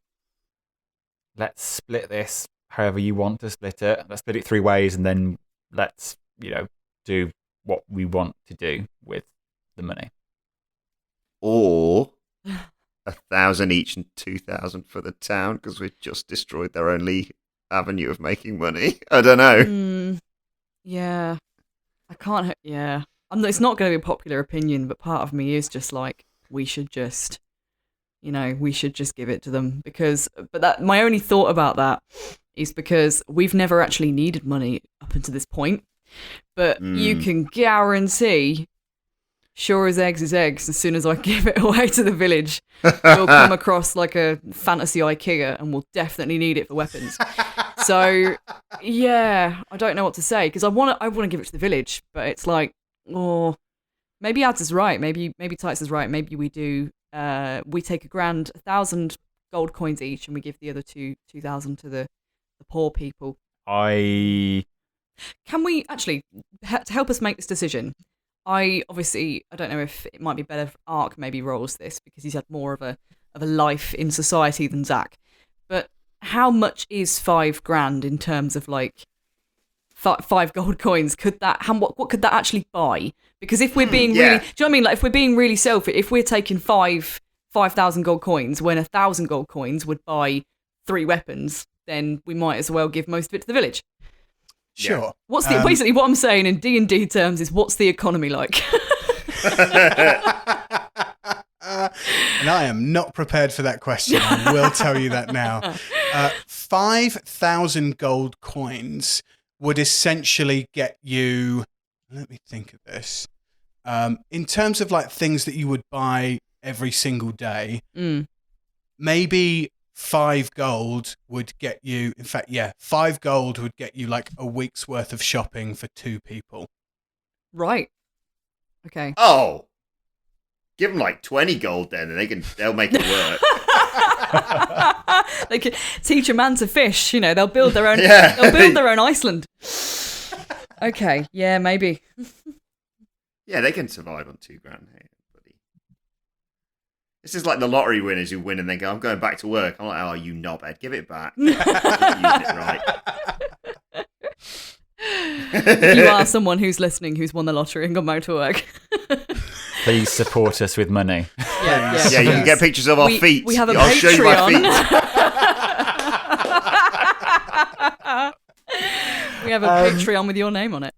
Let's split this however you want to split it. Let's split it 3 ways, and then let's, do what we want to do with the money. Or 1,000 each and 2,000 for the town, because we just destroyed their only avenue of making money. I don't know. Yeah. I can't... Yeah. It's not going to be a popular opinion, but part of me is just like, we should just give it to them. My only thought about that is because we've never actually needed money up until this point. But you can guarantee, sure as eggs is eggs, as soon as I give it away to the village, we'll come across like a fantasy IKEA and we'll definitely need it for weapons. So, yeah, I don't know what to say, because I want to give it to the village, but it's like, maybe Ads is right. Maybe Titus is right. Maybe we do. We take 1,000 gold coins each, and we give the other 2,000 to the poor people. Can we actually, to help us make this decision? I don't know if it might be better if Aark maybe rolls this, because he's had more of a life in society than Zach. But how much is 5,000 in terms of like 5 gold coins? What could that actually buy? Because if we're being really, do you know what I mean? Like if we're being really selfish, if we're taking 5,000 gold coins when 1,000 gold coins would buy 3 weapons, then we might as well give most of it to the village. Sure. What's basically what I'm saying in D&D terms is, what's the economy like? And I am not prepared for that question. I will tell you that now. 5,000 gold coins would essentially get you, let me think of this, in terms of like things that you would buy every single day, maybe 5 gold would get you, in fact, 5 gold would get you like a week's worth of shopping for 2 people. Right. Okay. Oh, give them like 20 gold then, and they'll make it work. They could teach a man to fish. They'll build their own. They'll build their own Iceland. Okay. Yeah, maybe. Yeah, they can survive on 2,000. Hey, buddy. This is like the lottery winners who win and then go, "I'm going back to work." I'm like, "Oh, you knobhead, give it back." You're using it right. If you are someone who's listening who's won the lottery and gone back to work, please support us with money. Yeah, you can get pictures of our feet. We have a I'll show you my Patreon. We have a Patreon with your name on it.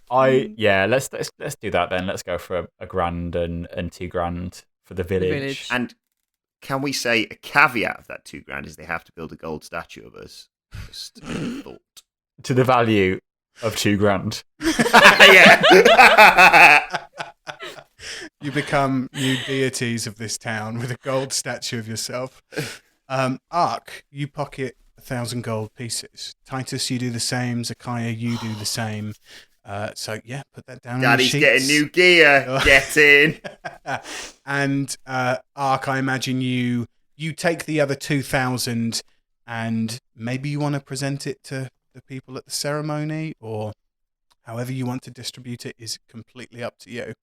Let's do that then. Let's go for 1,000 and 2,000 for the village. And can we say a caveat of that 2,000 is they have to build a gold statue of us? Just a thought. To the value of 2,000. Yeah. You become new deities of this town with a gold statue of yourself. Aark, you pocket 1,000 gold pieces. Titus, you do the same. Zakaiya, you do the same. Put that down. Daddy's on the getting sheets. new gear. Get in. And Aark, I imagine you take the other 2,000, and maybe you want to present it to the people at the ceremony, or however you want to distribute it is completely up to you.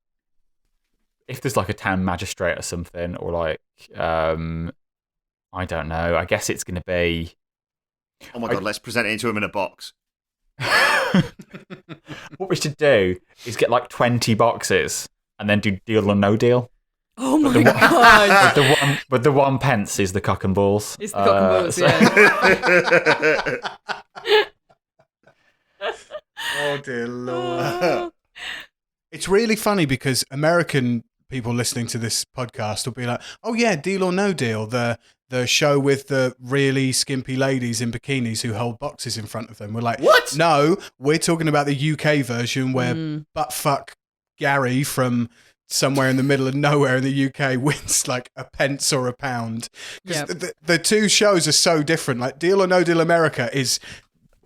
If there's like a town magistrate or something, or like, I don't know, I guess it's going to be... Oh my God, let's present it into him in a box. What we should do is get like 20 boxes and then do deal or no deal. Oh my god! But the 1 pence is the cock and balls. It's the cock and balls, yeah. Oh dear Lord. It's really funny because American people listening to this podcast will be like, "Oh yeah, Deal or No Deal, the show with the really skimpy ladies in bikinis who hold boxes in front of them." We're like, What? No, we're talking about the UK version where buttfuck Gary from somewhere in the middle of nowhere in the UK wins like a pence or a pound. Because the two shows are so different. Like Deal or No Deal America is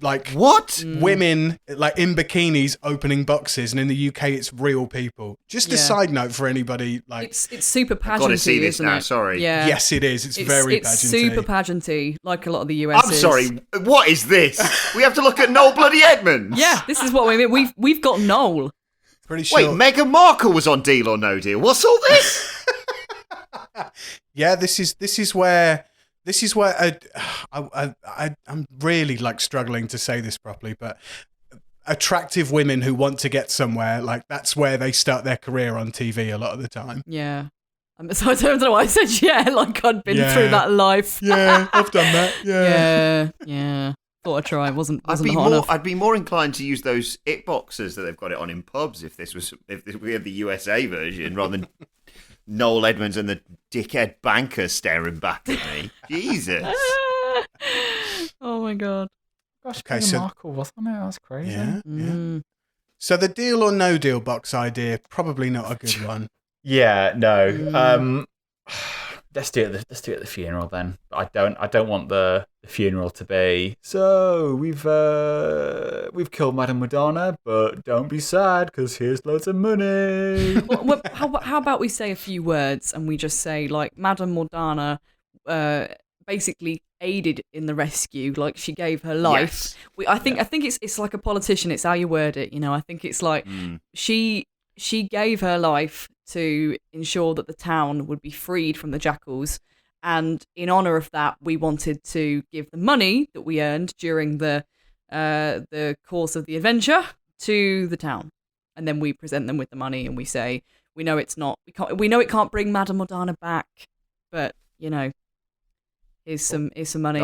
like what? Women like in bikinis opening boxes, and in the UK it's real people. Just a side note for anybody like it's super pageanty. I've got to see this isn't now. It? Sorry. Yeah. Yes, it is. It's very it's pageanty. super pageanty, like a lot of the US. I'm sorry. What is this? We have to look at Noel bloody Edmonds. Yeah, this is what we mean. We've got Noel. Pretty sure. Wait, Meghan Markle was on Deal or No Deal. What's all this? Yeah, this is where I'm really like struggling to say this properly, but attractive women who want to get somewhere, like that's where they start their career on TV a lot of the time. Yeah. So I don't know why I said like I'd been through that life. Yeah, I've done that. Yeah. Thought I'd try. Wasn't I'd be hot enough. I'd be more inclined to use those it boxes that they've got it on in pubs if we had the USA version rather than Noel Edmonds and the dickhead banker staring back at me. Jesus. Oh my god. Gosh, Okay, Meghan Markle was on it. That's crazy. Yeah. So the Deal or No Deal box idea, probably not a good one. Yeah, no. Let's do it at the funeral then. I don't want the funeral to be, so we've killed Madame Mordana, but don't be sad because here's loads of money. Well, how about we say a few words and we just say like Madame Mordana basically aided in the rescue, like she gave her life. Yes. I think it's like a politician. It's how you word it. I think it's like she gave her life to ensure that the town would be freed from the Jackals, and in honor of that, we wanted to give the money that we earned during the course of the adventure to the town, and then we present them with the money and we say, we know it can't bring Madame Mordana back, but here's some money.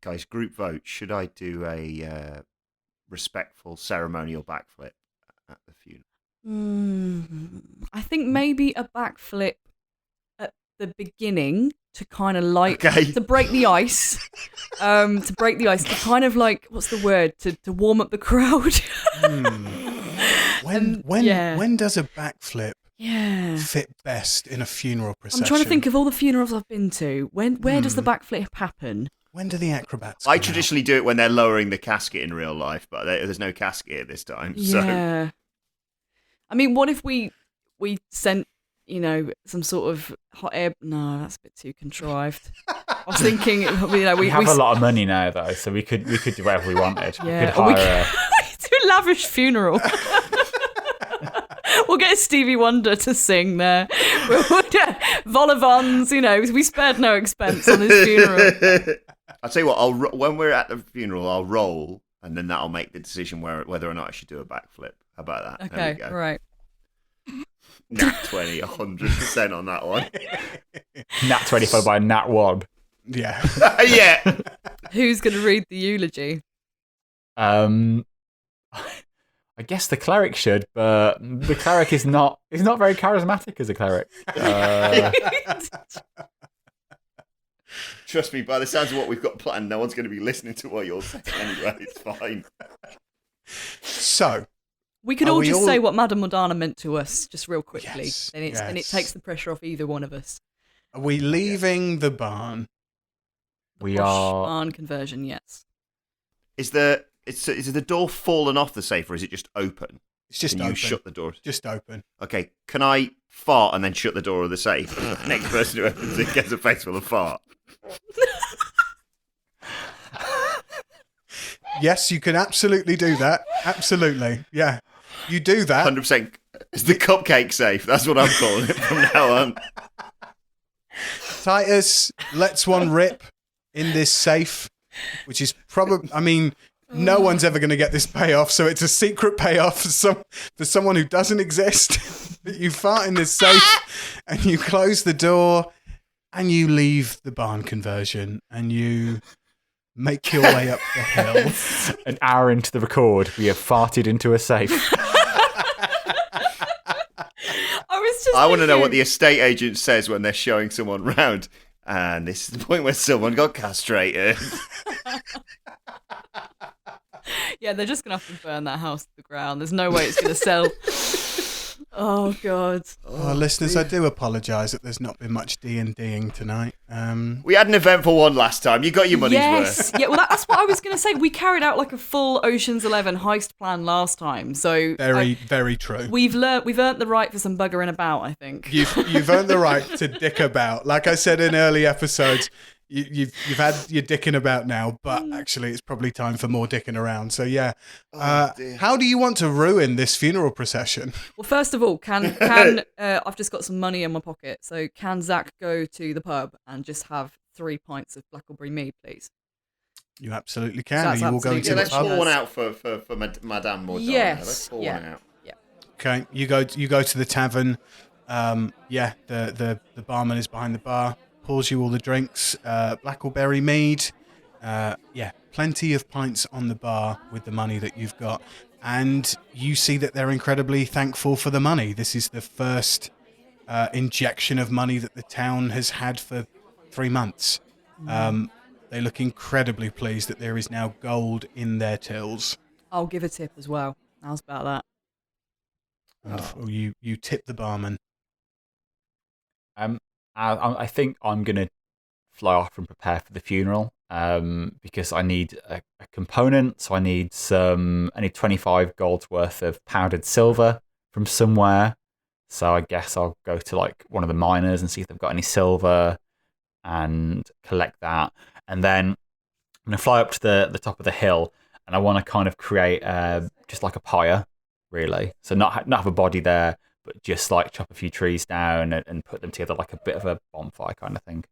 Guys, group vote. Should I do a respectful ceremonial backflip at the funeral? I think maybe a backflip at the beginning to kind of to break the ice. To kind of like, what's the word? To warm up the crowd. When does a backflip fit best in a funeral procession? I'm trying to think of all the funerals I've been to. Where does the backflip happen? When do the acrobats I traditionally do it when they're lowering the casket in real life, but there's no casket at this time. Yeah. So. I mean, what if we sent, some sort of hot air? No, that's a bit too contrived. I was thinking, we have a lot of money now, though, so we could do whatever we wanted. Yeah. We could hire do a lavish funeral. We'll get Stevie Wonder to sing there. We'll get Volivans, we spared no expense on his funeral. I'll tell you what, when we're at the funeral, I'll roll, and then that'll make the decision whether or not I should do a backflip. How about that? Okay, there we go. Right. Nat 20, 100% on that one. Nat 20 followed by Nat 1. Yeah. Yeah. Who's going to read the eulogy? I guess the cleric should, but the cleric is not very charismatic as a cleric. Trust me, by the sounds of what we've got planned, no one's going to be listening to what you're saying anyway. It's fine. So, we could all just say what Madame Mordana meant to us, just real quickly. Yes, and it takes the pressure off either one of us. Are we leaving the barn? We Posh are. barn conversion, yes. Is the door fallen off the safe, or is it just open? It's just Can open. you shut the door? Just open. Okay, can I fart and then shut the door of the safe? The next person who opens it gets a face full of fart. Yes, you can absolutely do that. Absolutely. Yeah. You do that. 100%. It's the cupcake safe. That's what I'm calling it from now on. Titus lets one rip in this safe, which is probably, No one's ever going to get this payoff, so it's a secret payoff for someone who doesn't exist. You fart in this safe, and you close the door, and you leave the barn conversion, and you make your way up the hill. An hour into the record, we have farted into a safe. I want to know what the estate agent says when they're showing someone round. And this is the point where someone got castrated. Yeah, they're just going to have to burn that house to the ground. There's no way it's going to sell. Oh, God. Listeners, I do apologise that there's not been much D&Ding tonight. We had an eventful one last time. You got your money's Yes. worth. Yeah, well, that's what I was going to say. We carried out like a full Ocean's 11 heist plan last time. So Very true. we've earned the right for some buggering about, I think. You've earned the right to dick about. Like I said in early episodes, you've had your dicking about now, but actually it's probably time for more dicking around. So yeah, how do you want to ruin this funeral procession? Well, first of all, can I've just got some money in my pocket, so can Zach go to the pub and just have 3 pints of blackberry mead, please? You absolutely can. That's You will go absolutely to Yeah, the let's pub. pour one out for Madame Mordana. Yes, Let's pour yeah. one out. Okay, you go to the tavern. The barman is behind the bar. Pours you all the drinks, blackberry mead, plenty of pints on the bar with the money that you've got, and you see that they're incredibly thankful for the money. This is the first injection of money that the town has had for 3 months. They look incredibly pleased that there is now gold in their tills. I'll give a tip as well. How's about that? Wonderful. You tip the barman. I think I'm going to fly off and prepare for the funeral because I need a component. So I need 25 gold's worth of powdered silver from somewhere. So I guess I'll go to like one of the miners and see if they've got any silver and collect that. And then I'm going to fly up to the top of the hill, and I want to kind of create just like a pyre, really. So not have a body there, but just like chop a few trees down and put them together like a bit of a bonfire kind of thing.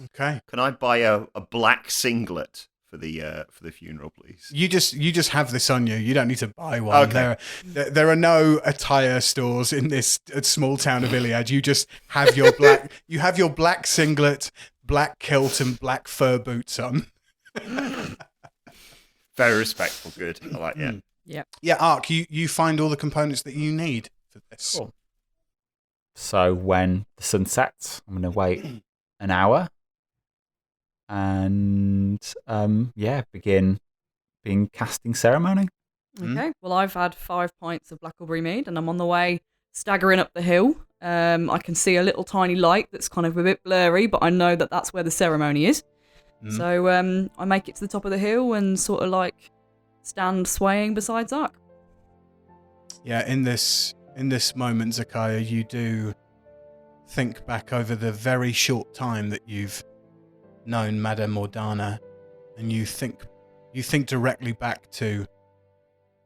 Okay. Can I buy a black singlet for the funeral, please? You just have this on you. You don't need to buy one. Okay. There are no attire stores in this small town of Ilyiad. You just have your black. You have your black singlet, black kilt, and black fur boots on. Very respectful. Good. I like that. Yep. Yeah, Aark, you find all the components that you need for this. Cool. So when the sun sets, I'm going to wait an hour and begin casting ceremony. Okay. Well, I've had 5 pints of blackberry mead, and I'm on the way, staggering up the hill. I can see a little tiny light that's kind of a bit blurry, but I know that that's where the ceremony is. So I make it to the top of the hill and sort of like stand swaying beside Aark. Yeah, in this moment, Zakaiya, you do think back over the very short time that you've known Madame Mordana, and you think directly back to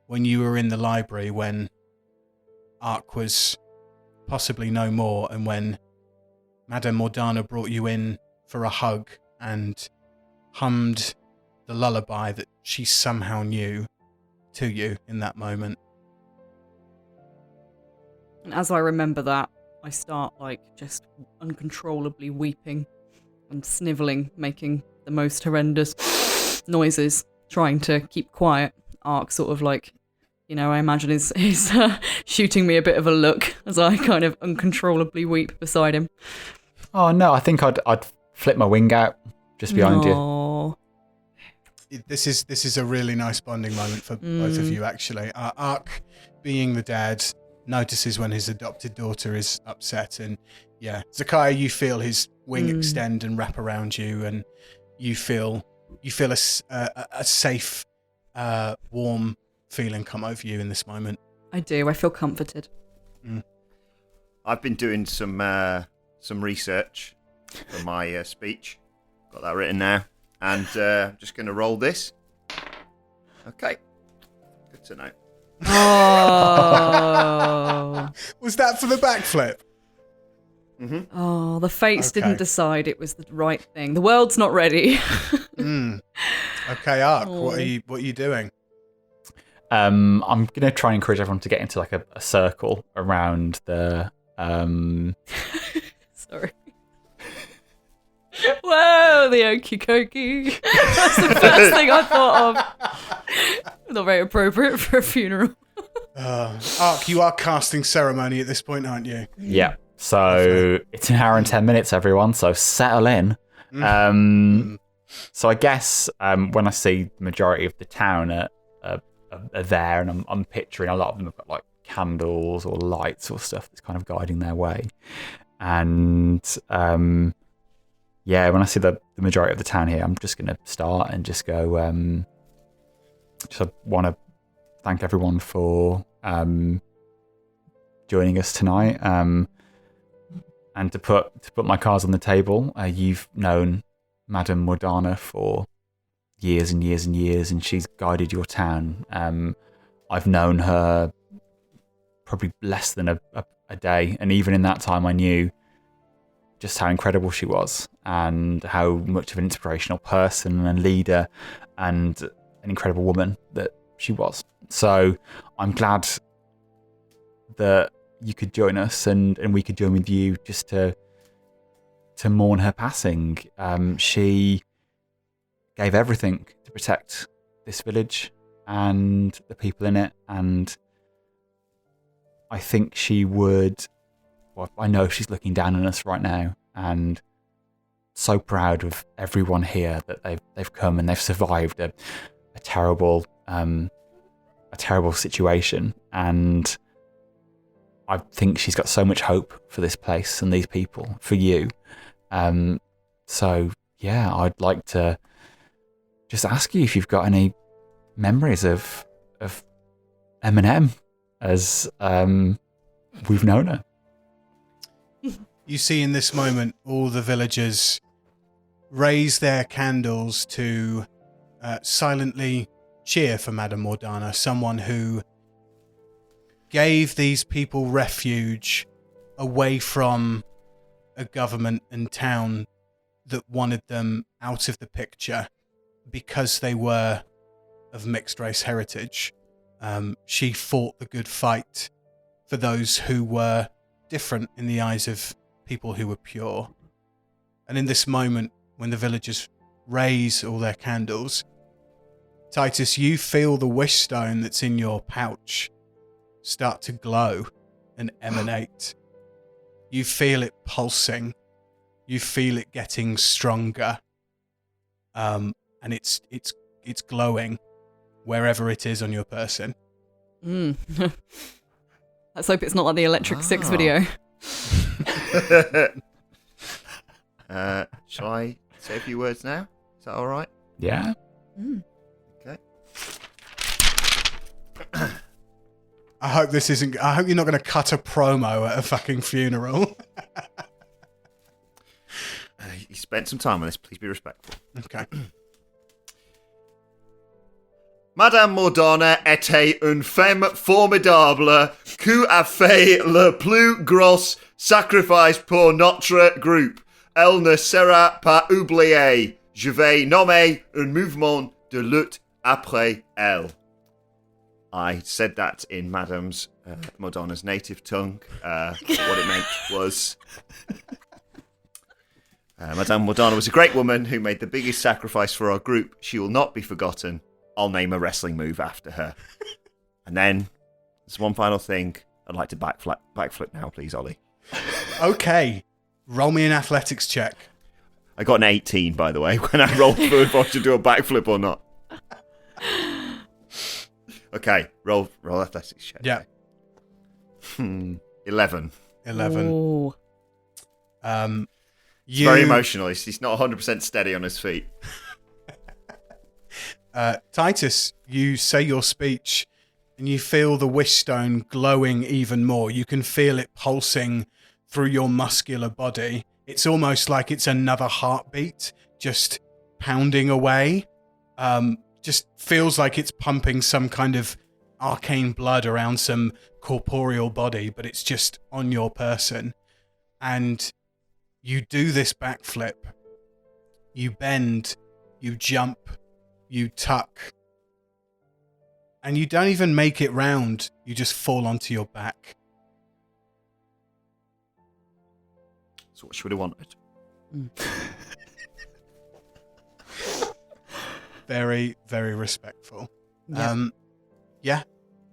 when you were in the library when Aark was possibly no more, and when Madame Mordana brought you in for a hug and hummed the lullaby that she somehow knew to you in that moment. And as I remember that, I start like just uncontrollably weeping and snivelling, making the most horrendous noises, trying to keep quiet. Aark sort of like, I imagine is shooting me a bit of a look as I kind of uncontrollably weep beside him. Oh no, I think I'd flip my wing out just behind you. This is a really nice bonding moment for both of you, actually. Aark, being the dad, notices when his adopted daughter is upset, and Zakaiya, you feel his wing extend and wrap around you, and you feel a safe, warm feeling come over you in this moment. I do. I feel comforted. I've been doing some research for my speech. Got that written now. And I'm just going to roll this. Okay. Good to know. Oh. Was that for the backflip? Mm-hmm. Oh, the fates didn't decide it was the right thing. The world's not ready. Okay, Aark, what are you doing? I'm gonna try and encourage everyone to get into like a circle around the. Sorry. Whoa, the okie dokie. That's the first thing I thought of. Not very appropriate for a funeral. Aark, you are casting ceremony at this point, aren't you? Yeah. So it's an hour and 10 minutes, everyone. So settle in. So I guess when I see the majority of the town are there, and I'm picturing a lot of them have got like candles or lights or stuff that's kind of guiding their way. And when I see the majority of the town here, I'm just going to start and just go. Just want to thank everyone for joining us tonight. And to put my cards on the table, you've known Madame Mordana for years and years and years, and she's guided your town. I've known her probably less than a day, and even in that time I knew just how incredible she was and how much of an inspirational person and leader and an incredible woman that she was. So I'm glad that you could join us and we could join with you just to mourn her passing. She gave everything to protect this village and the people in it, and I think she would. Well, I know she's looking down on us right now, and so proud of everyone here that they've come and they've survived a terrible situation, and I think she's got so much hope for this place and these people, for you. So yeah, I'd like to just ask you if you've got any memories of Eminem as we've known her. You see in this moment all the villagers raise their candles to silently cheer for Madame Mordana, someone who gave these people refuge away from a government and town that wanted them out of the picture because they were of mixed race heritage. She fought the good fight for those who were different in the eyes of people who were pure. And in this moment, when the villagers raise all their candles, Titus, you feel the wish stone that's in your pouch start to glow and emanate. You feel it pulsing. You feel it getting stronger. And it's glowing wherever it is on your person. Let's hope it's not like the Electric Six video. Shall I say a few words now? Is that all right? Yeah. Okay. I hope you're not going to cut a promo at a fucking funeral. You spent some time on this. Please be respectful. Okay. Madame Mordana était une femme formidable qui a fait le plus gros sacrifice pour notre groupe. Elle ne sera pas oubliée. Je vais nommer un mouvement de lutte après elle. I said that in Madame's Mordana's native tongue. What it meant was... Madame Mordana was a great woman who made the biggest sacrifice for our group. She will not be forgotten. I'll name a wrestling move after her. And then, there's one final thing. I'd like to backflip now, please, Ollie. Okay. Roll me an athletics check. I got an 18, by the way, when I rolled through if I should do a backflip or not. Okay, roll athletics check. Yeah. 11. 11. Ooh. It's very emotional. He's not 100% steady on his feet. Titus, you say your speech and you feel the wish stone glowing even more. You can feel it pulsing through your muscular body. It's almost like it's another heartbeat just pounding away. Just feels like it's pumping some kind of arcane blood around some corporeal body, but it's just on your person. And you do this backflip. You bend, you jump, you tuck, and you don't even make it round. You just fall onto your back. That's what she would have wanted. Very, very respectful. Yeah.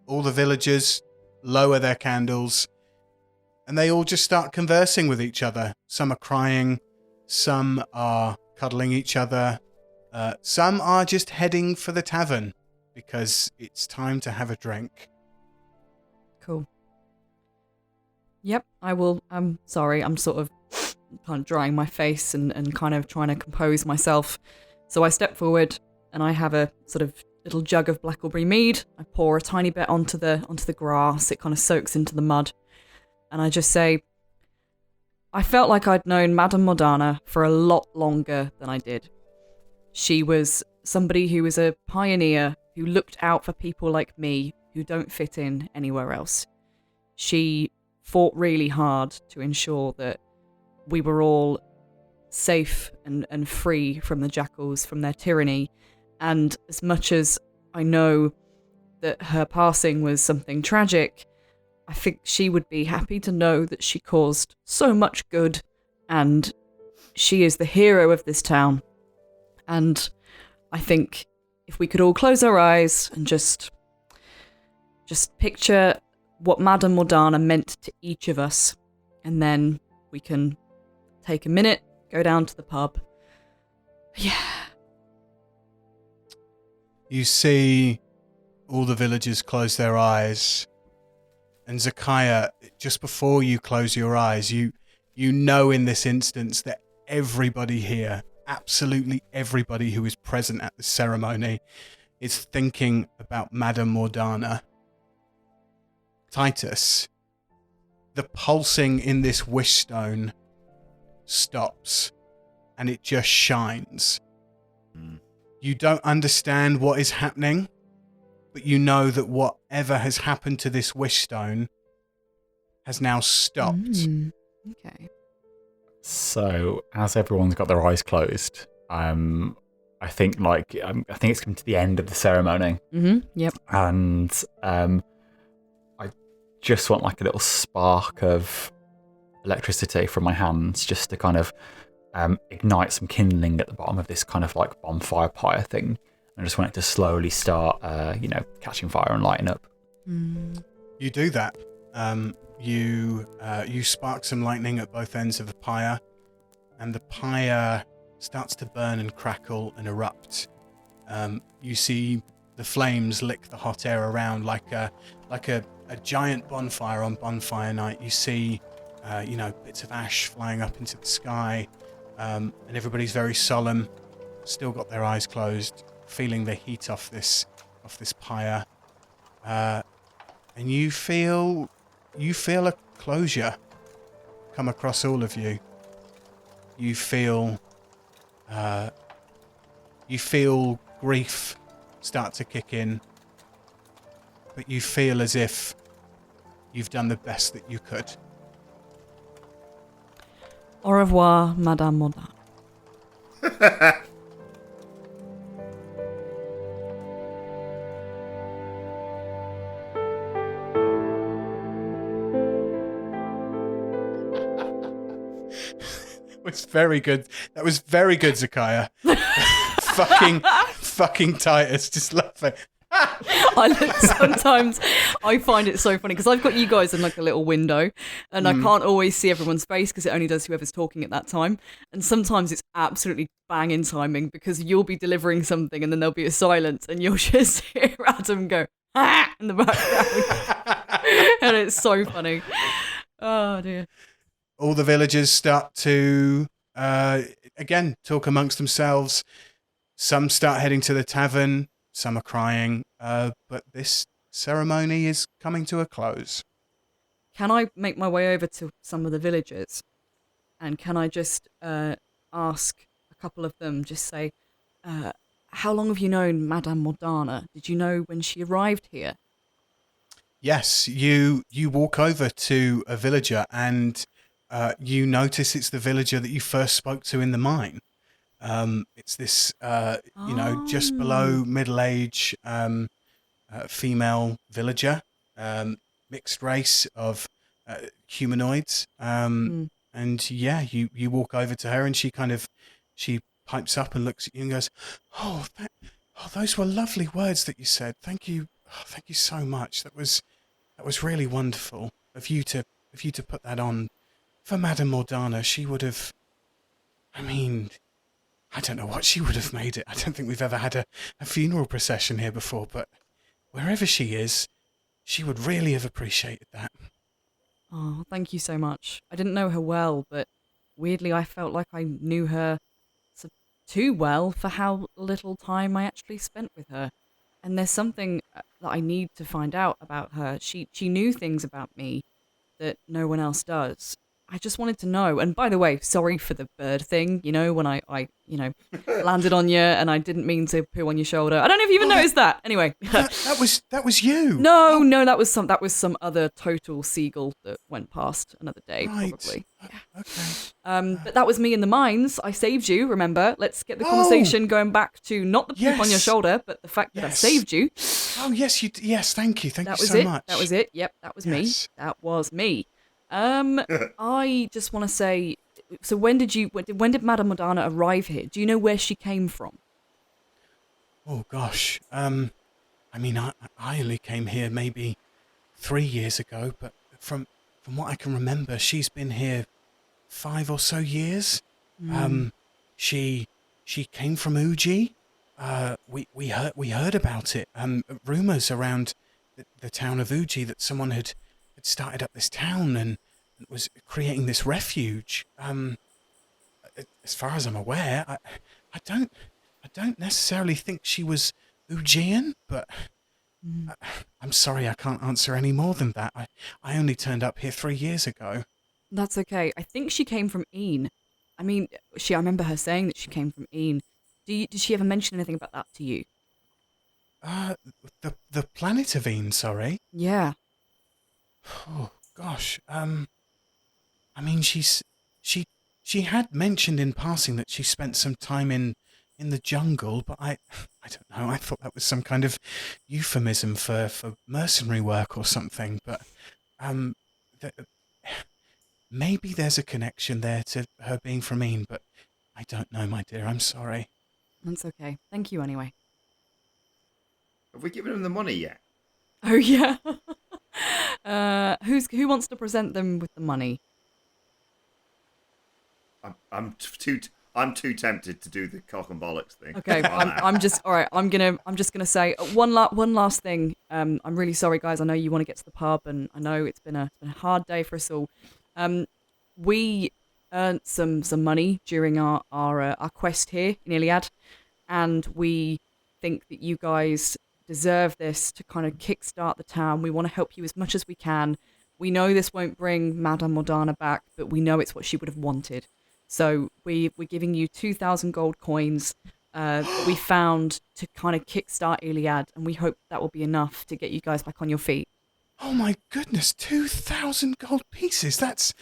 All the villagers lower their candles, and they all just start conversing with each other. Some are crying, some are cuddling each other, some are just heading for the tavern because it's time to have a drink. Cool. Yep, I will. I'm sorry, I'm sort of kind of drying my face and kind of trying to compose myself. So I step forward and I have a sort of little jug of blackberry mead. I pour a tiny bit onto the grass. It kind of soaks into the mud. And I just say, I felt like I'd known Madame Mordana for a lot longer than I did. She was somebody who was a pioneer who looked out for people like me who don't fit in anywhere else. She fought really hard to ensure that we were all safe and free from the Jackals, from their tyranny. And as much as I know that her passing was something tragic, I think she would be happy to know that she caused so much good, and she is the hero of this town. And I think if we could all close our eyes and just picture what Madame Mordana meant to each of us, and then we can take a minute, go down to the pub. Yeah. You see all the villagers close their eyes, and Zakaiya, just before you close your eyes, you know in this instance that everybody here, absolutely everybody who is present at the ceremony, is thinking about Madame Mordana. Titus, the pulsing in this wish stone stops, and it just shines. You don't understand what is happening, but you know that whatever has happened to this wish stone has now stopped. Okay. So, as everyone's got their eyes closed, I think I think it's come to the end of the ceremony. Yep. And I just want like a little spark of electricity from my hands, just to kind of ignite some kindling at the bottom of this kind of like bonfire pyre thing. I just want it to slowly start, catching fire and lighting up. You do that. You spark some lightning at both ends of the pyre, and the pyre starts to burn and crackle and erupt. You see the flames lick the hot air around like a giant bonfire on bonfire night. You see, bits of ash flying up into the sky, and everybody's very solemn, still got their eyes closed, feeling the heat off this pyre, and you feel a closure come across all of you. You feel grief start to kick in, but you feel as if you've done the best that you could. Au revoir, Madame Mordana. Was very good. That was very good, Zakaiya. fucking Titus, just laughing. Sometimes I find it so funny because I've got you guys in like a little window, and I can't always see everyone's face because it only does whoever's talking at that time. And sometimes it's absolutely banging timing because you'll be delivering something and then there'll be a silence, and you'll just hear Adam go in the background, and it's so funny. Oh dear. All the villagers start to, again, talk amongst themselves. Some start heading to the tavern. Some are crying. But this ceremony is coming to a close. Can I make my way over to some of the villagers? And can I just ask a couple of them, just say, how long have you known Madame Mordana? Did you know when she arrived here? Yes, you walk over to a villager and you notice it's the villager that you first spoke to in the mine. It's this, just below middle age female villager, mixed race of humanoids. And yeah, you walk over to her and she pipes up and looks at you and goes, "Oh, those were lovely words that you said. Thank you, thank you so much. That was really wonderful of you to put that on for Madame Mordana. She would have, I mean, I don't know what she would have made it. I don't think we've ever had a funeral procession here before, but wherever she is, she would really have appreciated that." Oh, thank you so much. I didn't know her well, but weirdly I felt like I knew her too well for how little time I actually spent with her. And there's something that I need to find out about her. She knew things about me that no one else does. I just wanted to know. And by the way, sorry for the bird thing, when I landed on you and I didn't mean to poo on your shoulder. I don't know if you even noticed that. Anyway. that was you. No, that was some other total seagull that went past another day, probably. Okay. But that was me in the mines. I saved you, remember? Let's get the conversation going back to not the poop on your shoulder, but the fact that I saved you. Oh, yes, yes, thank you. Thank you so much. That was it. Yep, that was me. That was me. I just want to say, so when did Madame Mordana arrive here? Do you know where she came from? Oh gosh, I only came here maybe 3 years ago, but from what I can remember, she's been here 5 or so years. She came from Uji. We heard about it. Rumors around the town of Uji that someone had started up this town and was creating this refuge. As far as I'm aware, I don't necessarily think she was Ujian, but I'm sorry I can't answer any more than that. I only turned up here 3 years ago. That's okay. I think she came from Een. I mean, I remember her saying that she came from Een. Did she ever mention anything about that to you? The planet of Een, sorry. Yeah. Oh gosh. She had mentioned in passing that she spent some time in the jungle, but I don't know. I thought that was some kind of euphemism for mercenary work or something. But maybe there's a connection there to her being from Een, but I don't know, my dear. I'm sorry. That's okay. Thank you anyway. Have we given him the money yet? Oh yeah. Who wants to present them with the money? I'm too tempted to do the cock and bollocks thing. Okay, I'm just all right. I'm just gonna say one last thing. I'm really sorry, guys. I know you want to get to the pub, and I know it's been a hard day for us all. We earned some money during our quest here in Ilyiad, and we think that you guys deserve this to kind of kickstart the town. We want to help you as much as we can. We know this won't bring Madame Mordana back, but we know it's what she would have wanted. So we're giving you 2,000 gold coins that we found to kind of kickstart Ilyiad, and we hope that will be enough to get you guys back on your feet. Oh my goodness, 2,000 gold pieces. That's,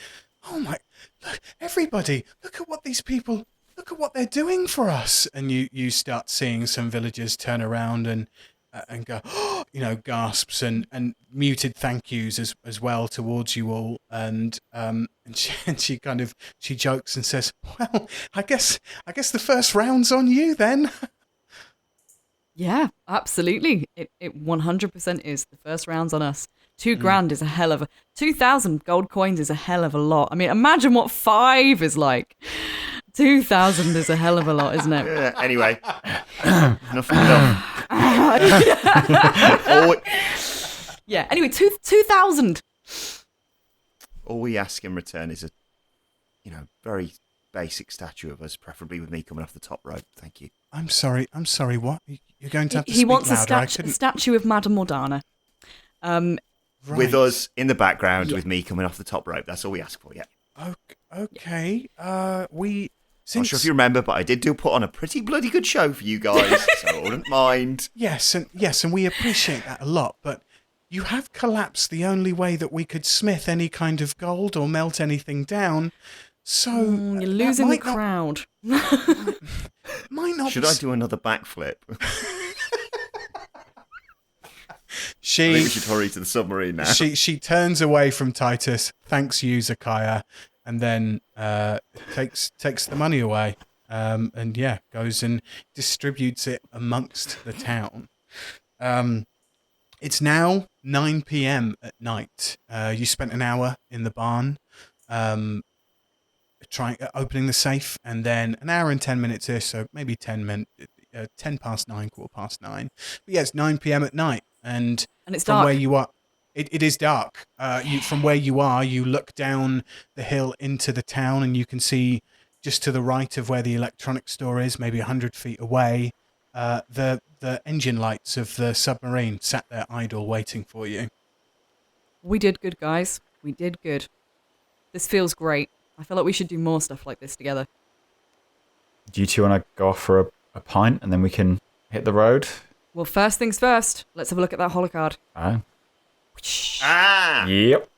oh my, look, everybody, look at what they're doing for us. And you start seeing some villagers turn around and go, oh, gasps and muted thank yous as well towards you all. And she jokes and says, well, I guess the first round's on you then. Yeah, absolutely. It 100% is. The first round's on us. 2 grand is a hell of a... 2,000 gold coins is a hell of a lot. I mean, imagine what 5 is like. 2,000 is a hell of a lot, isn't it? Yeah, anyway. enough. Yeah, anyway, 2,000. All we ask in return is a, very basic statue of us, preferably with me coming off the top rope. Thank you. I'm sorry, what? You're going to have to he speak wants louder. a statue of Madame Mordana. Right. With us in the background, with me coming off the top rope. That's all we ask for, yeah. Okay. Not sure if you remember, but I did put on a pretty bloody good show for you guys, so I wouldn't mind. Yes, and we appreciate that a lot, but you have collapsed the only way that we could smith any kind of gold or melt anything down. So You're losing the crowd. Might not. Should I do another backflip? She I think we should hurry to the submarine now. She turns away from Titus, thanks you, Zakaiya, and then takes the money away. And yeah, goes and distributes it amongst the town. It's now 9 p.m. at night. You spent an hour in the barn, opening the safe, and then an hour and 10 minutes ish, so maybe 10 past 9, 9:15. But yeah, it's 9 p.m. at night, and it's from dark. where you are, it is dark. From where you are, you look down the hill into the town, and you can see just to the right of where the electronics store is, maybe 100 feet away, the engine lights of the submarine sat there idle, waiting for you. We did good, guys. We did good. This feels great. I feel like we should do more stuff like this together. Do you two want to go off for a pint and then we can hit the road? Well, first things first. Let's have a look at that holocard. Oh. Ah! Yep.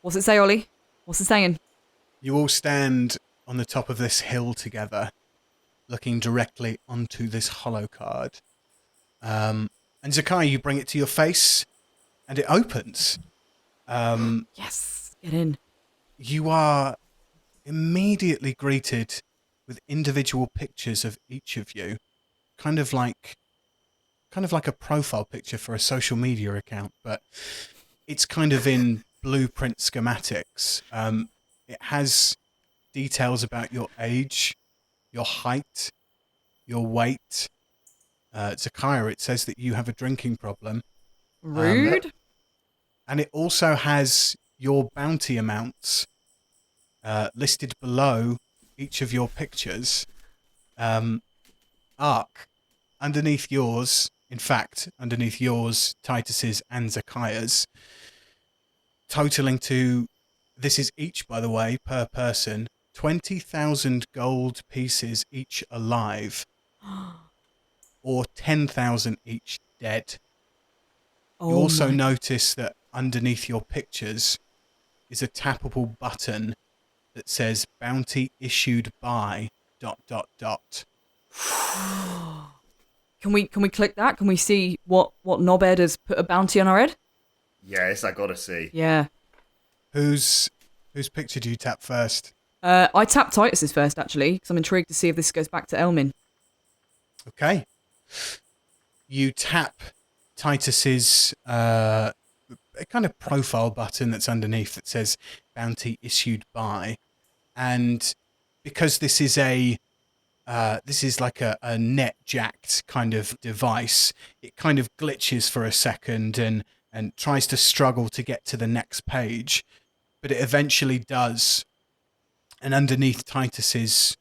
What's it say, Ollie? What's it saying? You all stand on the top of this hill together, looking directly onto this hollow card. And Zakaiya, you bring it to your face, and it opens. Yes, get in. You are immediately greeted with individual pictures of each of you, kind of like a profile picture for a social media account, but it's kind of in blueprint schematics. It has details about your age, your height, your weight. Zakaiya, it says that you have a drinking problem. Rude. And it also has your bounty amounts listed below each of your pictures. Aark, underneath yours, Titus's and Zakaiya's, totaling to, this is each, by the way, per person, 20,000 gold pieces each alive, or 10,000 each dead. Oh, You also notice that underneath your pictures is a tappable button that says bounty issued by ... Can we click that? Can we see what knobhead has put a bounty on our head? Yes, I gotta see. Yeah. Whose picture do you tap first? I tapped Titus's first, actually, because I'm intrigued to see if this goes back to Elmin. Okay. You tap Titus's a kind of profile button that's underneath that says bounty issued by, and because this is like a net jacked kind of device, it kind of glitches for a second and tries to struggle to get to the next page, but it eventually does. And underneath Titus's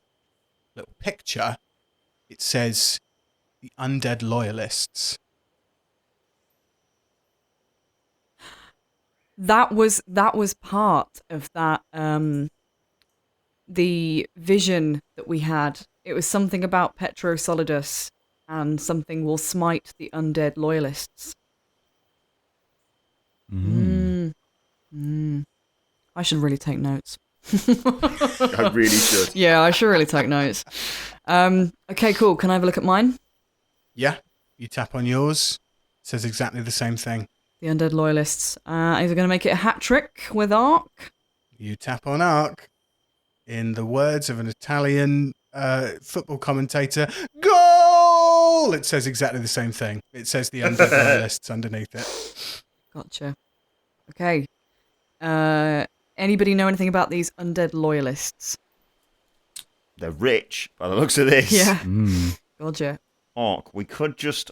little picture, it says the Undead Loyalists. That was part of that the vision that we had. It was something about Petro Solidus and something will smite the undead loyalists. I should really take notes. I really should. Yeah, I should really take notes. Okay, cool. Can I have a look at mine? Yeah, you tap on yours. It says exactly the same thing. The undead loyalists. Is it going to make it a hat trick with Aark? You tap on Aark. In the words of an Italian football commentator, goal! It says exactly the same thing. It says the undead loyalists underneath it. Gotcha. Okay. Anybody know anything about these undead loyalists? They're rich, by the looks of this. Yeah. Gotcha. Aark, we could just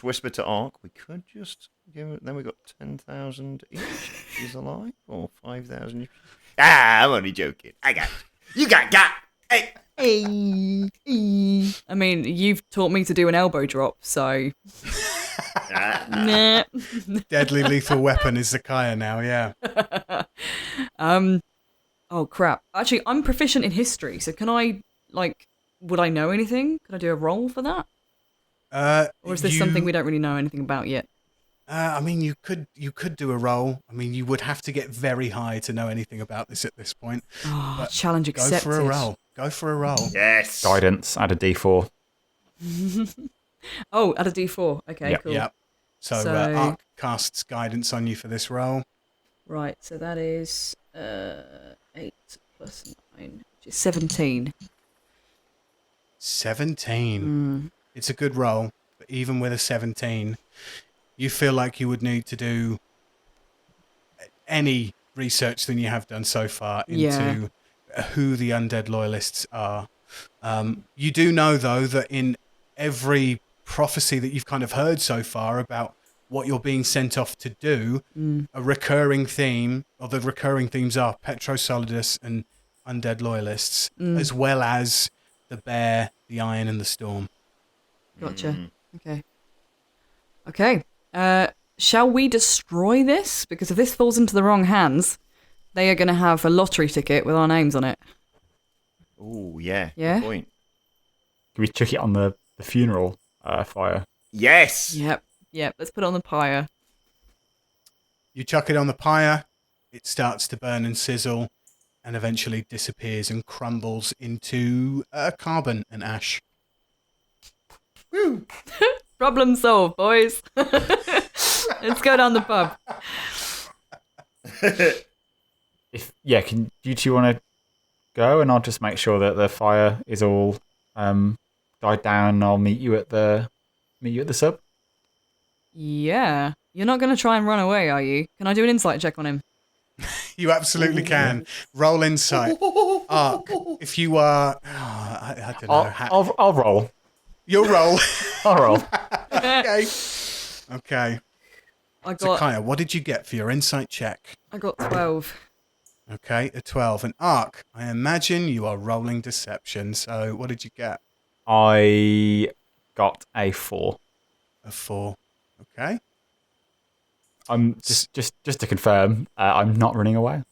whisper to Aark, we could just give it, then we got 10,000 each. Is alive? Or 5,000 each? Ah, I'm only joking. I got it. You got. Hey. I mean, you've taught me to do an elbow drop, so... Nah. Deadly lethal weapon is Zakaiya now, yeah. Oh, crap. Actually, I'm proficient in history, so can I, would I know anything? Could I do a roll for that? Or is this something we don't really know anything about yet? I mean, you could do a roll. I mean, you would have to get very high to know anything about this at this point. Oh, But challenge accepted. Go for a roll. Go for a roll. Yes. Guidance, add a D4. Oh, add a D4. Okay, Yep. cool. Yep. So, Aark casts guidance on you for this roll. Right, so that is 8 plus 9, which is 17. 17. It's a good roll, but even with a 17, you feel like you would need to do any research than you have done so far into who the undead loyalists are. You do know, though, that in every prophecy that you've kind of heard so far about what you're being sent off to do, a recurring theme, or the recurring themes are Petro Solidus and undead loyalists, as well as the bear, the iron, and the storm. Gotcha. Okay. Shall we destroy this? Because if this falls into the wrong hands, they are going to have a lottery ticket with our names on it. Oh, yeah. Yeah? Good point. Can we chuck it on the funeral fire? Yes. Yep. Let's put it on the pyre. You chuck it on the pyre, it starts to burn and sizzle, and eventually disappears and crumbles into carbon and ash. Woo. Problem solved, boys. Let's go down the pub. Can you two want to go, and I'll just make sure that the fire is all died down. And I'll meet you at the sub. Yeah. You're not going to try and run away, are you? Can I do an insight check on him? You absolutely can. Roll insight. Aark, if you are... I don't know. I'll roll. You'll roll. I'll roll. Okay. Zakaiya, what did you get for your insight check? I got 12. Okay, a 12. And Aark, I imagine you are rolling deception. So what did you get? I got a 4. A 4. Okay. I'm just to confirm, I'm not running away.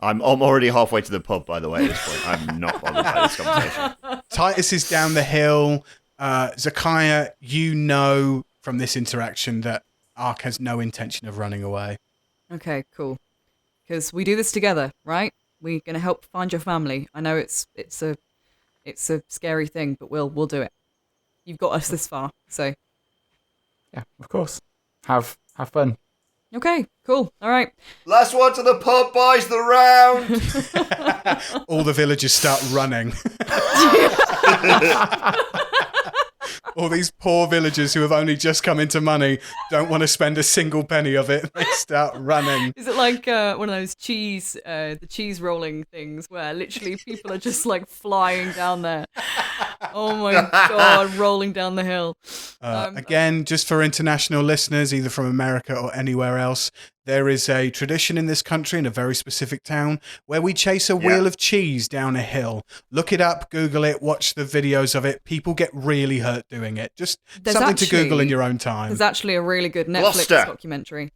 I'm already halfway to the pub, by the way, at this point. I'm not bothered by this conversation. Titus is down the hill. Zakaiya, you know from this interaction that Aark has no intention of running away. Okay, cool. Because we do this together, right? We're going to help find your family. I know it's a scary thing, but we'll do it. You've got us this far, so... Yeah, of course. Have fun. Okay, cool. All right. Last one to the pub, boys, the round. All the villagers start running. All these poor villagers who have only just come into money don't want to spend a single penny of it. They start running. Is it like one of those the cheese rolling things where literally people are just like flying down there? Oh my God, rolling down the hill. Again, just for international listeners, either from America or anywhere else, there is a tradition in this country, in a very specific town, where we chase a wheel of cheese down a hill. Look it up, Google it, watch the videos of it. People get really hurt doing it. Just something to Google in your own time. There's actually a really good Netflix documentary.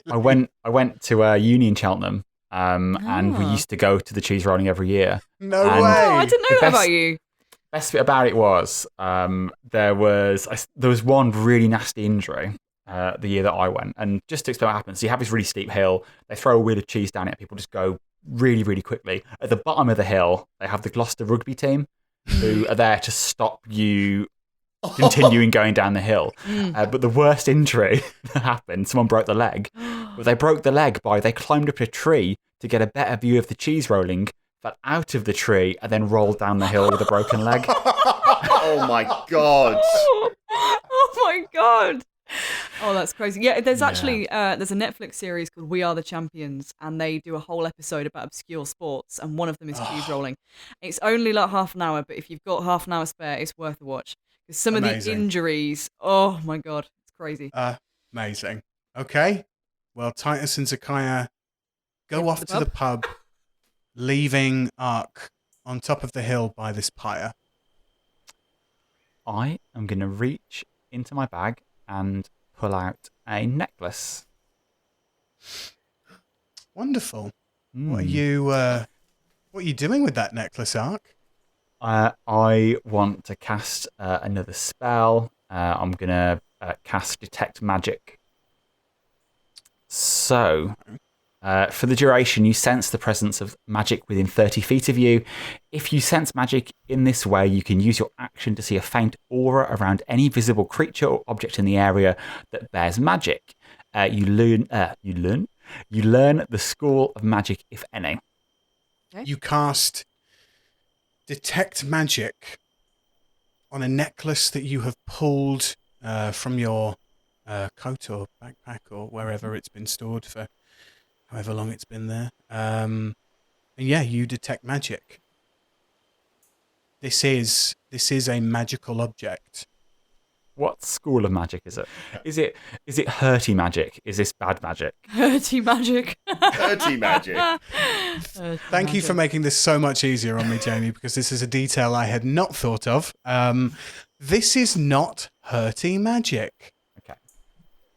I went to uni in Cheltenham, and we used to go to the cheese rolling every year. No way! Oh, I didn't know that about you. Best bit about it was there was one really nasty injury the year that I went, and just to explain what happens, so you have this really steep hill. They throw a wheel of cheese down it. People just go really, really quickly. At the bottom of the hill, they have the Gloucester rugby team who are there to stop you continuing going down the hill. But the worst injury that happened, someone broke the leg. But they broke the leg by they climbed up a tree to get a better view of the cheese rolling, fell out of the tree, and then rolled down the hill with a broken leg. Oh my God. Oh my God. Oh, that's crazy. Yeah, there's actually there's a Netflix series called We Are the Champions, and they do a whole episode about obscure sports, and one of them is cheese rolling. It's only like half an hour, but if you've got half an hour spare, it's worth a watch. Because some of the injuries, oh my God, it's crazy. Amazing. Okay. Well, Titus and Zakaiya go off to the pub, leaving Aark on top of the hill by this pyre. I am going to reach into my bag and pull out a necklace. Wonderful. What are you doing with that necklace, Aark? I want to cast another spell. I'm going to cast Detect Magic. So, for the duration, you sense the presence of magic within 30 feet of you. If you sense magic in this way, you can use your action to see a faint aura around any visible creature or object in the area that bears magic. You learn the school of magic, if any. Okay. You cast Detect Magic on a necklace that you have pulled from your coat or backpack or wherever it's been stored for however long it's been there. And yeah, you detect magic. This is a magical object. What school of magic is it? Is it hurty magic? Is this bad magic? Hurty magic. Dirty magic. Thank you for making this so much easier on me, Jamie, because this is a detail I had not thought of. This is not hurty magic. Okay.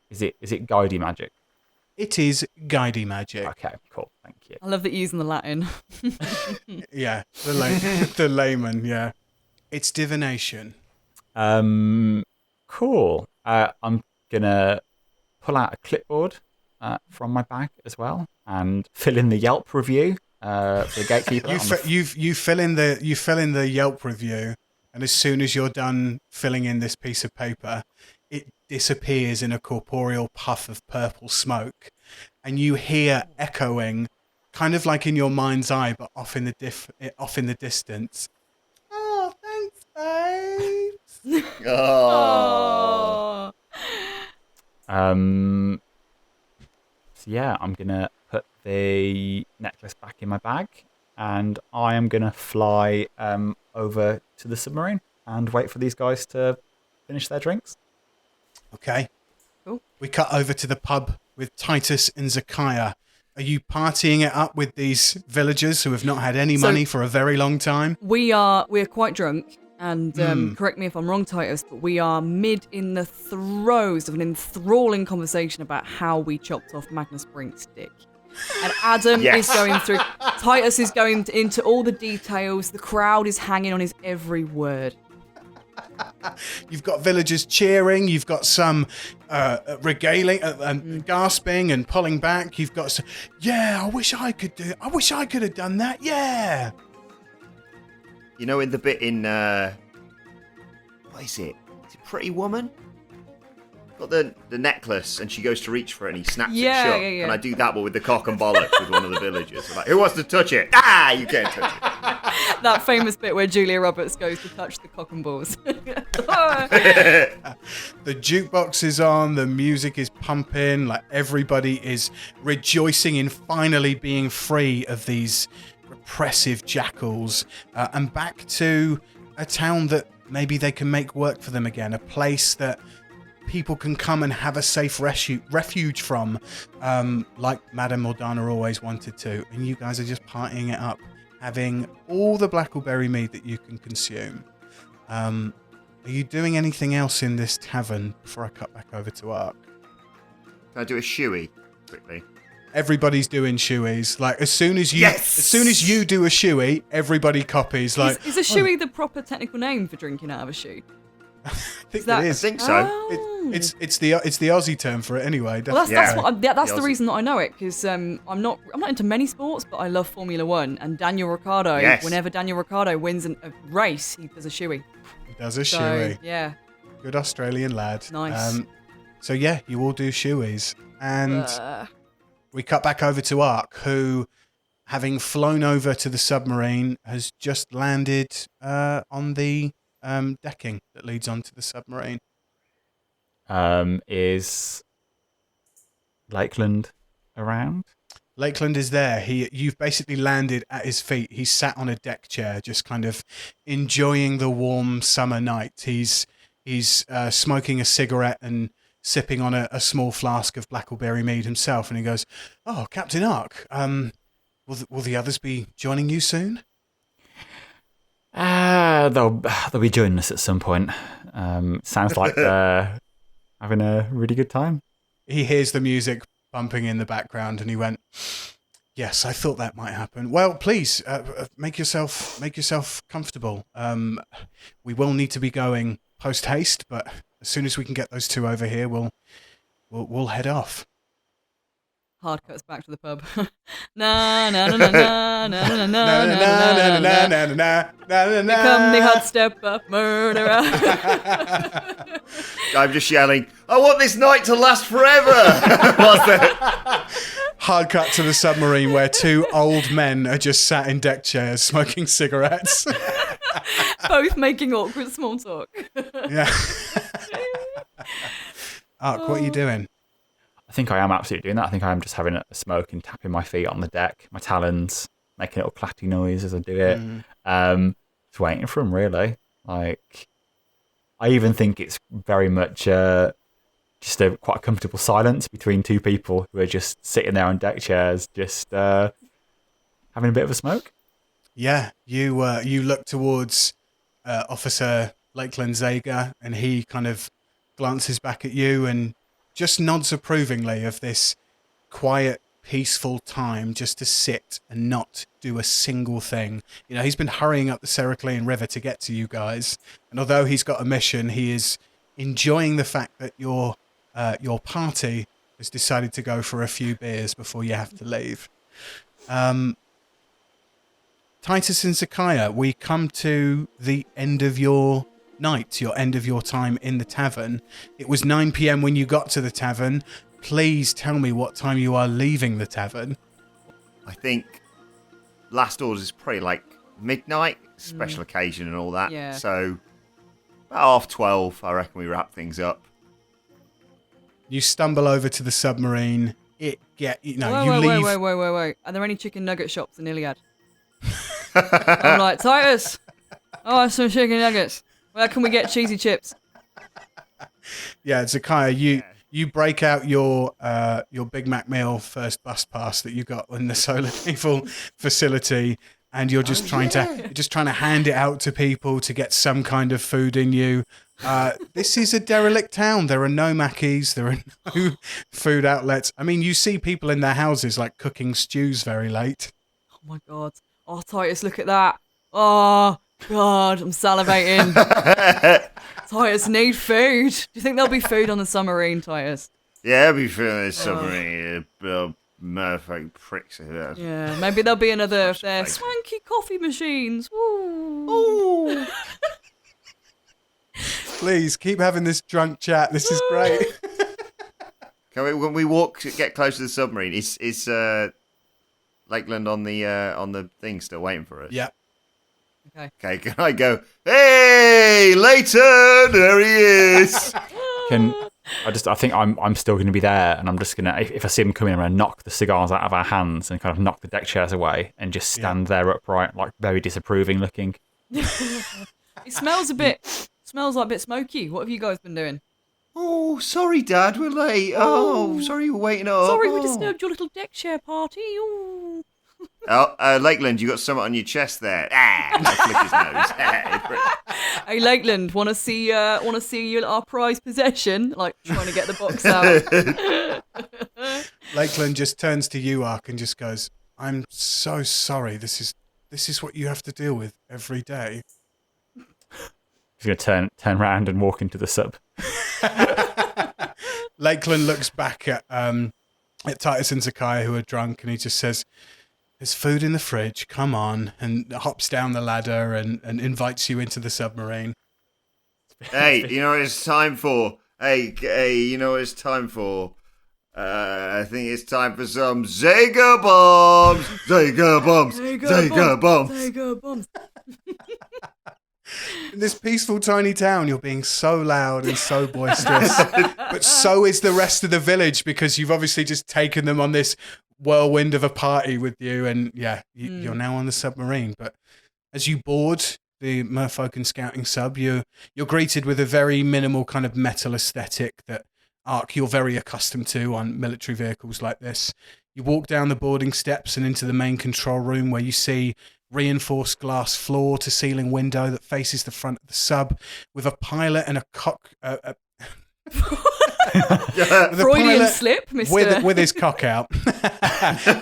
Is it guidey magic? It is guidey magic. Okay, cool. Thank you. I love that you're using the Latin. Yeah, the layman, yeah. It's divination. Cool. I'm gonna pull out a clipboard from my bag as well and fill in the Yelp review for the gatekeeper. You fill in the Yelp review, and as soon as you're done filling in this piece of paper, it disappears in a corporeal puff of purple smoke, and you hear echoing, kind of like in your mind's eye, but off in the distance. Oh, thanks, babes. Oh. Oh. So yeah, I'm gonna put the necklace back in my bag, and I am gonna fly over to the submarine and wait for these guys to finish their drinks. Okay. Cool. We cut over to the pub with Titus and Zakaiya. Are you partying it up with these villagers who have not had any money for a very long time? We're quite drunk, and correct me if I'm wrong, Titus, but we are mid in the throes of an enthralling conversation about how we chopped off Magnus Brink's dick. And Adam Yes. is going through, Titus is going into all the details. The crowd is hanging on his every word. You've got villagers cheering. You've got some regaling, gasping and pulling back. You've got some, yeah, I wish I could have done that. Yeah. You know, in the bit in what is it? Is it Pretty Woman? Got the necklace, and she goes to reach for it, and he snaps it shut. Yeah. And I do that, but with the cock and bollocks with one of the villagers. I'm like, who wants to touch it? Ah, you can't touch it. That famous bit where Julia Roberts goes to touch the cock and balls. The jukebox is on. The music is pumping. Like everybody is rejoicing in finally being free of these repressive jackals and back to a town that maybe they can make work for them again. A place that people can come and have a safe refuge from, like Madame Mordana always wanted to. And you guys are just partying it up, having all the blackberry mead that you can consume. Are you doing anything else in this tavern before I cut back over to Aark? Can I do a shoey quickly? Everybody's doing shoeys. Like as soon as you do a shoey, everybody copies. Like is a shoey the proper technical name for drinking out of a shoe? I think that- it I is. think so. Oh. It's the Aussie term for it anyway. Well, Definitely. that's the Aussie. reason that I know it, because I'm not into many sports, but I love Formula One, and Daniel Ricciardo. Yes. Whenever Daniel Ricciardo wins a race, he does a shoey. He does a So shoey. yeah, Good Australian lad. Nice. So yeah, you all do shoeys, and we cut back over to Aark, who, having flown over to the submarine, has just landed on the decking that leads onto the submarine. Is Lakeland around? Lakeland is there. You've basically landed at his feet. He's sat on a deck chair, just kind of enjoying the warm summer night. He's smoking a cigarette and sipping on a small flask of blackberry mead himself. And he goes, "Oh, Captain Aark, will the others be joining you soon?" They'll be joining us at some point. Sounds like they're having a really good time. He hears the music bumping in the background, and he went, "Yes, I thought that might happen. Well, please make yourself comfortable. We will need to be going post haste, but as soon as we can get those two over here, we'll head off. Hard cuts back to the pub. Na na na na na na na na na na na na. Become the hot step up murderer. I'm just yelling, I want this night to last forever. What's that? Hard cut to the submarine where two old men are just sat in deck chairs smoking cigarettes. Both making awkward small talk. Yeah. Aark, what are you doing? I think I am absolutely doing that. I think I am just having a smoke and tapping my feet on the deck, my talons, making a little clatty noise as I do it. Just waiting for him, really. Like, I even think it's very much just a quite comfortable silence between two people who are just sitting there on deck chairs, just having a bit of a smoke. Yeah, you look towards Officer Lakeland Zager, and he kind of glances back at you and just nods approvingly of this quiet, peaceful time just to sit and not do a single thing. You know, he's been hurrying up the Seraclean River to get to you guys, and although he's got a mission, he is enjoying the fact that your party has decided to go for a few beers before you have to leave. Titus and Zakaiya, we come to the end of your night, your end of your time in the tavern. It was 9 p.m. when you got to the tavern. Please tell me what time you are leaving the tavern. I think last orders is probably like midnight, special occasion and all that. Yeah. So about 12:30, I reckon we wrap things up. You stumble over to the submarine. Wait. Are there any chicken nugget shops in Ilyiad? I'm like, Titus, some chicken nuggets. Where can we get cheesy chips? Yeah, Zakaiya, you break out your Big Mac meal first bus pass that you got in the Solar Naval facility, and you're just trying to hand it out to people to get some kind of food in you. This is a derelict town. There are no Mackies. There are no food outlets. I mean, you see people in their houses like cooking stews very late. Oh my god. Oh, Titus, look at that. Oh god, I'm salivating. Titus, need food. Do you think there'll be food on the submarine, Titus? Yeah, I'll be feeling this submarine. Motherfucking pricks. Yeah, maybe there'll be another of their swanky coffee machines. Ooh. Please keep having this drunk chat. This is great. When we get close to the submarine, is Lakeland on the thing still waiting for us? Yeah. Okay, can I go, hey, Leighton, there he is. I think I'm still going to be there, and I'm just going to, if I see him coming, I'm going to knock the cigars out of our hands and kind of knock the deck chairs away and just stand there upright, like very disapproving looking. It smells like a bit smoky. What have you guys been doing? Oh, sorry, Dad, we're late. Oh, sorry you were waiting up. Sorry we disturbed your little deck chair party. Ooh. Lakeland, you got something on your chest there. I flick his nose. Hey, Lakeland, want to see our prized possession? Like trying to get the box out. Lakeland just turns to you, Aark, and just goes, "I'm so sorry. This is what you have to deal with every day." He's going to turn around and walk into the sub. Lakeland looks back at Titus and Zakaiya, who are drunk, and he just says, "There's food in the fridge, come on," and hops down the ladder and invites you into the submarine. Hey, you know what it's time for? Hey, you know what it's time for? I think it's time for some Zager bombs! Zager bombs! Zager bombs! Zager bombs! In this peaceful tiny town, you're being so loud and so boisterous. But so is the rest of the village, because you've obviously just taken them on this whirlwind of a party with you, and you're now on the submarine. But as you board the Merfolk Scouting sub, you're greeted with a very minimal kind of metal aesthetic that Aark you're very accustomed to on military vehicles like this. You walk down the boarding steps and into the main control room, where you see reinforced glass floor to ceiling window that faces the front of the sub, with a pilot and a The Freudian pilot slip, Mister. with his cock out.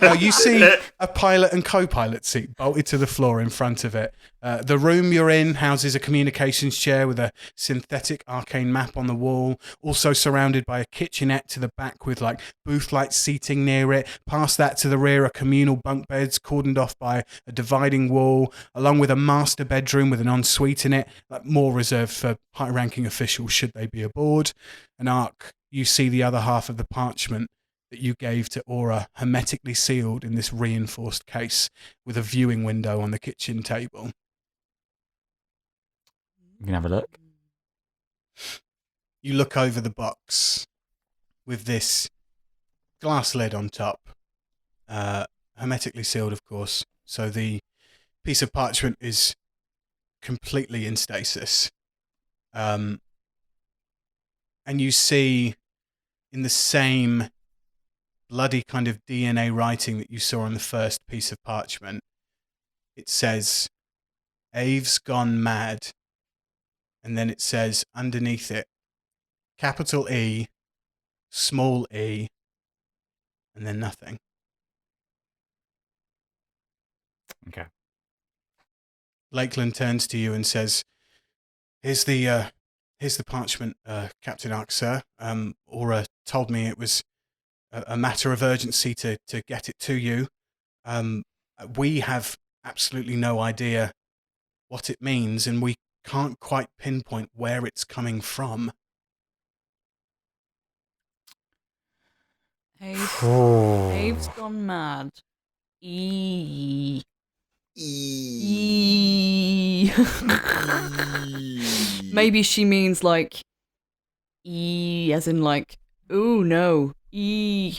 No, you see a pilot and co-pilot seat bolted to the floor in front of it. The room you're in houses a communications chair with a synthetic arcane map on the wall, also surrounded by a kitchenette to the back with like booth-like seating near it. Past that to the rear are communal bunk beds cordoned off by a dividing wall, along with a master bedroom with an ensuite in it, like more reserved for high-ranking officials should they be aboard. And Aark, you see the other half of the parchment that you gave to Aura hermetically sealed in this reinforced case with a viewing window on the kitchen table. You can have a look. You look over the box with this glass lid on top, hermetically sealed, of course. So the piece of parchment is completely in stasis. And you see in the same bloody kind of DNA writing that you saw on the first piece of parchment, it says, Ave's gone mad. And then it says underneath it, capital E, small e, and then nothing. Okay. Lakeland turns to you and says, here's the parchment, Captain Aark, sir. Aura told me it was a matter of urgency to get it to you. We have absolutely no idea what it means, and we can't quite pinpoint where it's coming from. Abe's gone mad. E. Maybe she means like E as in like, ooh no, E.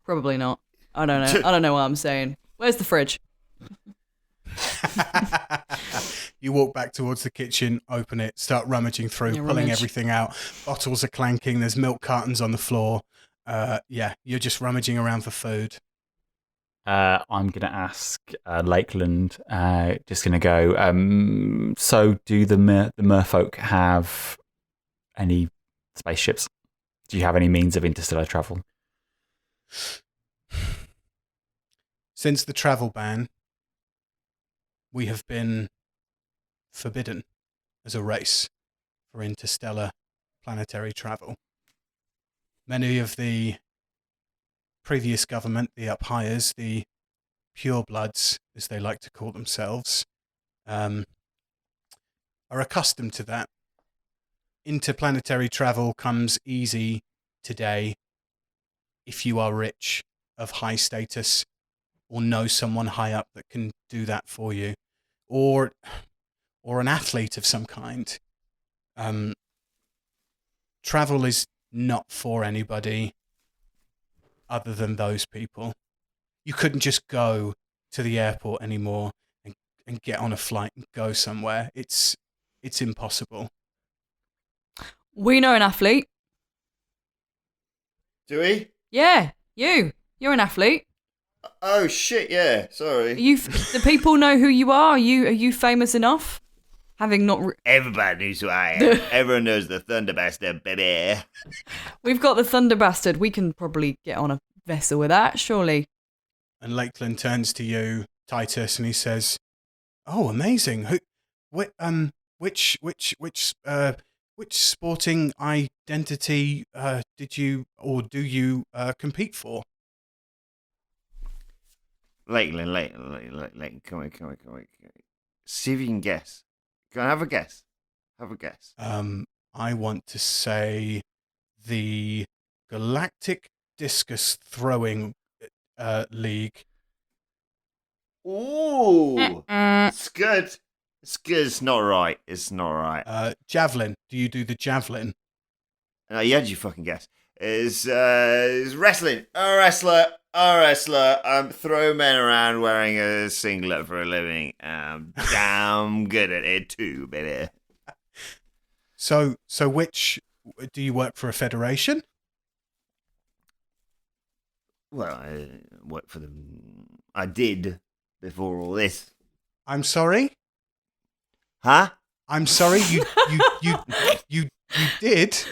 Probably not. I don't know. I don't know what I'm saying. Where's the fridge? You walk back towards the kitchen, open it, start rummaging through, pulling everything out. Bottles are clanking. There's milk cartons on the floor. You're just rummaging around for food. I'm going to ask Lakeland, just going to go, so do the merfolk have any spaceships? Do you have any means of interstellar travel? Since the travel ban, we have been forbidden as a race for interstellar planetary travel. Many of the previous government, the uphires, the purebloods, as they like to call themselves, are accustomed to that. Interplanetary travel comes easy today if you are rich, of high status, or know someone high up that can do that for you, or an athlete of some kind. Travel is not for anybody other than those people. You couldn't just go to the airport anymore and get on a flight and go somewhere. It's impossible. We know an athlete. Do we? Yeah, you're an athlete. Oh shit! Yeah, sorry. Do people know who you are? Are you famous enough? Having not... Everybody knows who I am. Everyone knows the Thunder Bastard, baby. We've got the Thunder Bastard. We can probably get on a vessel with that, surely. And Lakeland turns to you, Titus, and he says, "Oh, amazing! Which sporting identity did you or do you compete for?" Lakeland, come on. See if you can guess. Go on, have a guess. I want to say the Galactic Discus Throwing League. Ooh, it's good. It's not right. Javelin. Do you do the javelin? No, you had your fucking guess. Is wrestling. A wrestler. Throw men around wearing a singlet for a living. I'm damn good at it too, baby. So which do you work for? A federation? Well, I work for them. I did before all this. I'm sorry. Huh? I'm sorry. You did.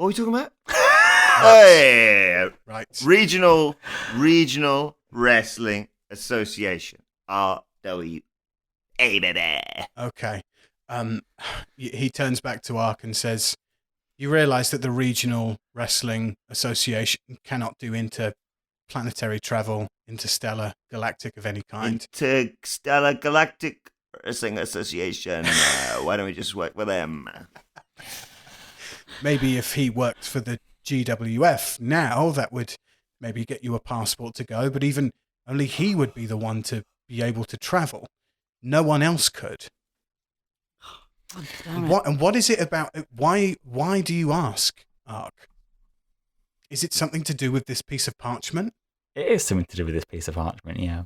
What are we talking about? Hey, Right. Regional Wrestling Association. RWA, baby. Okay. He turns back to Aark and says, "You realise that the Regional Wrestling Association cannot do interplanetary travel, interstellar, galactic of any kind." Interstellar Galactic Wrestling Association. Why don't we just work with them? Maybe if he worked for the GWF now, that would maybe get you a passport to go, but even only he would be the one to be able to travel. No one else could. God damn it. And what is it about? Why do you ask, Aark? Is it something to do with this piece of parchment? It is something to do with this piece of parchment, yeah.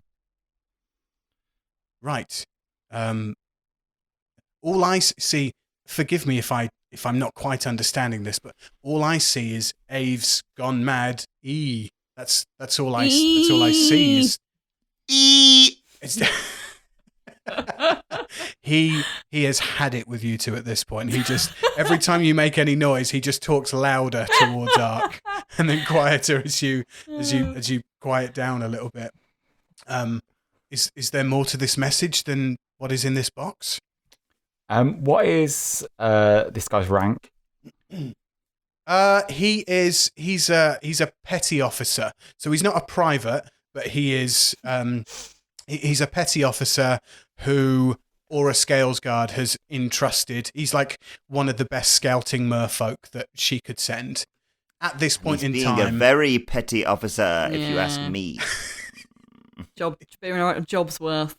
Right. All I see, forgive me if I'm not quite understanding this, but all I see is Aves gone mad. That's all I see is it's, he has had it with you two at this point. He just, every time you make any noise, he just talks louder towards Aark and then quieter as you quiet down a little bit. Is there more to this message than what is in this box? What is this guy's rank? He's a petty officer. So he's not a private, but he is he's a petty officer who Aura Scalesguard has entrusted. He's like one of the best scouting merfolk that she could send. At this point in being time, a very petty officer, if you ask me. Job's worth.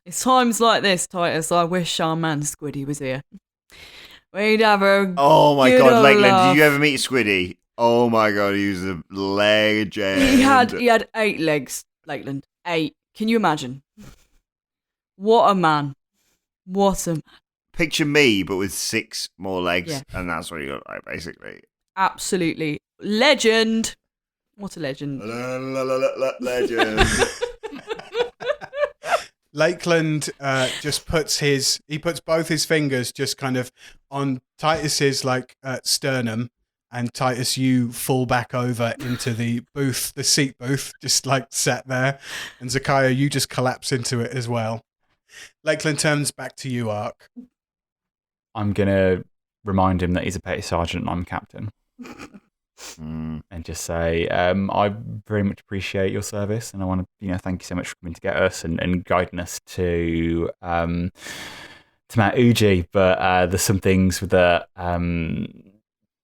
It's times like this, Titus, I wish our man Squiddy was here. We'd have a Oh my good god, old Lakeland, laugh. did you ever meet Squiddy? Oh my god, he was a legend. He had 8 legs, Lakeland. 8. Can you imagine? What a man. What a man. Picture me, but with 6 more legs, Yeah. and that's what he got like, basically. Absolutely. Legend. What a legend. Legend. Lakeland just puts both his fingers just kind of on Titus's sternum, and Titus, you fall back over into the booth, the seat booth, just like sat there, and Zakaiya, you just collapse into it as well. Lakeland turns back to you, Aark. I'm going to remind him that he's a petty sergeant and I'm captain. And just say, I very much appreciate your service, and I want to, thank you so much for coming to get us and guiding us to Mount Uji. But there's some things that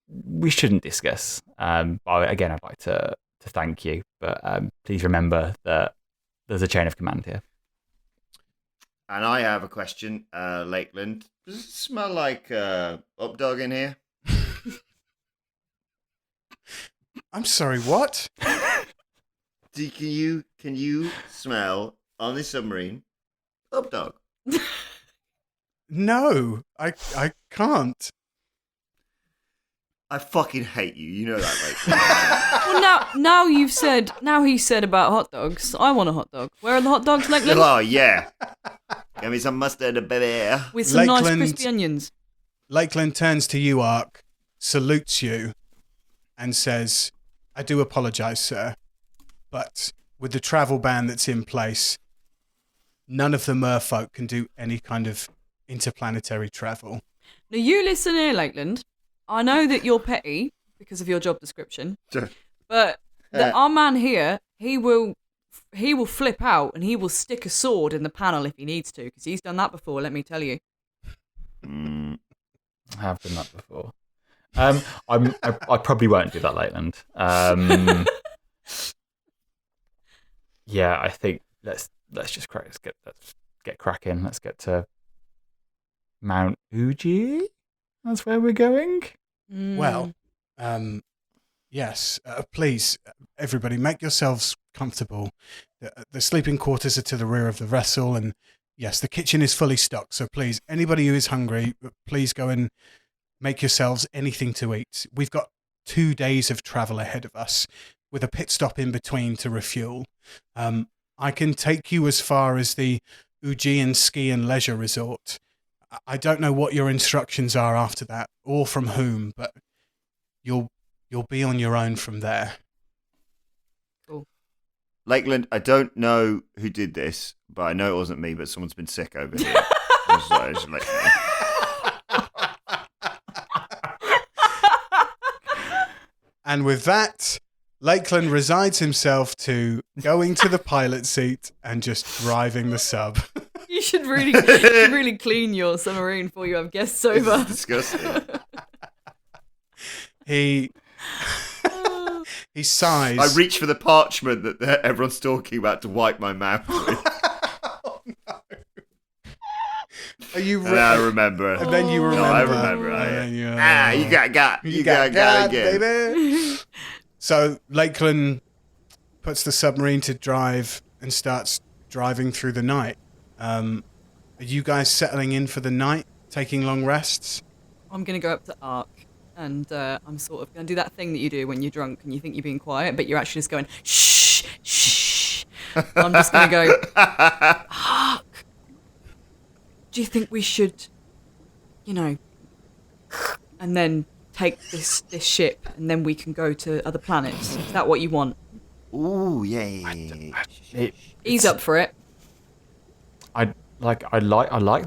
we shouldn't discuss. But again, I'd like to thank you, but please remember that there's a chain of command here. And I have a question, Lakeland. Does it smell like updog in here? I'm sorry, what? Can you smell on this submarine updog? No, I can't. I fucking hate you. You know that, Lakeland. Well, now he said about hot dogs. I want a hot dog. Where are the hot dogs, Lakeland? Oh yeah. Give me some mustard, baby. With some nice Lakeland- crispy onions. Lakeland turns to you, Aark, salutes you, and says, "I do apologise, sir, but with the travel ban that's in place, none of the merfolk can do any kind of interplanetary travel." Now you listen here, Lakeland. I know that you're petty because of your job description, but our man here, he will flip out and he will stick a sword in the panel if he needs to, because he's done that before. Let me tell you. I have done that before. I probably won't do that, Lakeland. Yeah, I think let's just crack. Let's get cracking. Let's get to Mount Uji. That's where we're going. Well, yes, please, everybody, make yourselves comfortable. The sleeping quarters are to the rear of the vessel, and yes, the kitchen is fully stocked, so please, anybody who is hungry, please go and make yourselves anything to eat. We've got 2 days of travel ahead of us, with a pit stop in between to refuel. I can take you as far as the Ujian Ski and Leisure Resort. I don't know what your instructions are after that, or from whom, but you'll be on your own from there. Cool. Lakeland, I don't know who did this, but I know it wasn't me, but someone's been sick over here. Just let you know. And with that, Lakeland resigns himself to going to the pilot seat and just driving the sub. You should really clean your submarine before you have guests over. This is disgusting. He sighs. I reach for the parchment that everyone's talking about to wipe my mouth with. Oh, no. Are you And I remember. And then you remember. No, I remember. You got again. Baby. So Lakeland puts the submarine to drive and starts driving through the night. Are you guys settling in for the night, taking long rests? I'm going to go up to Aark, and I'm sort of going to do that thing that you do when you're drunk and you think you're being quiet, but you're actually just going, shh, shh. I'm just going to go, Aark, do you think we should, and then take this ship and then we can go to other planets? Is that what you want? Ooh, yeah. He's up for it. I like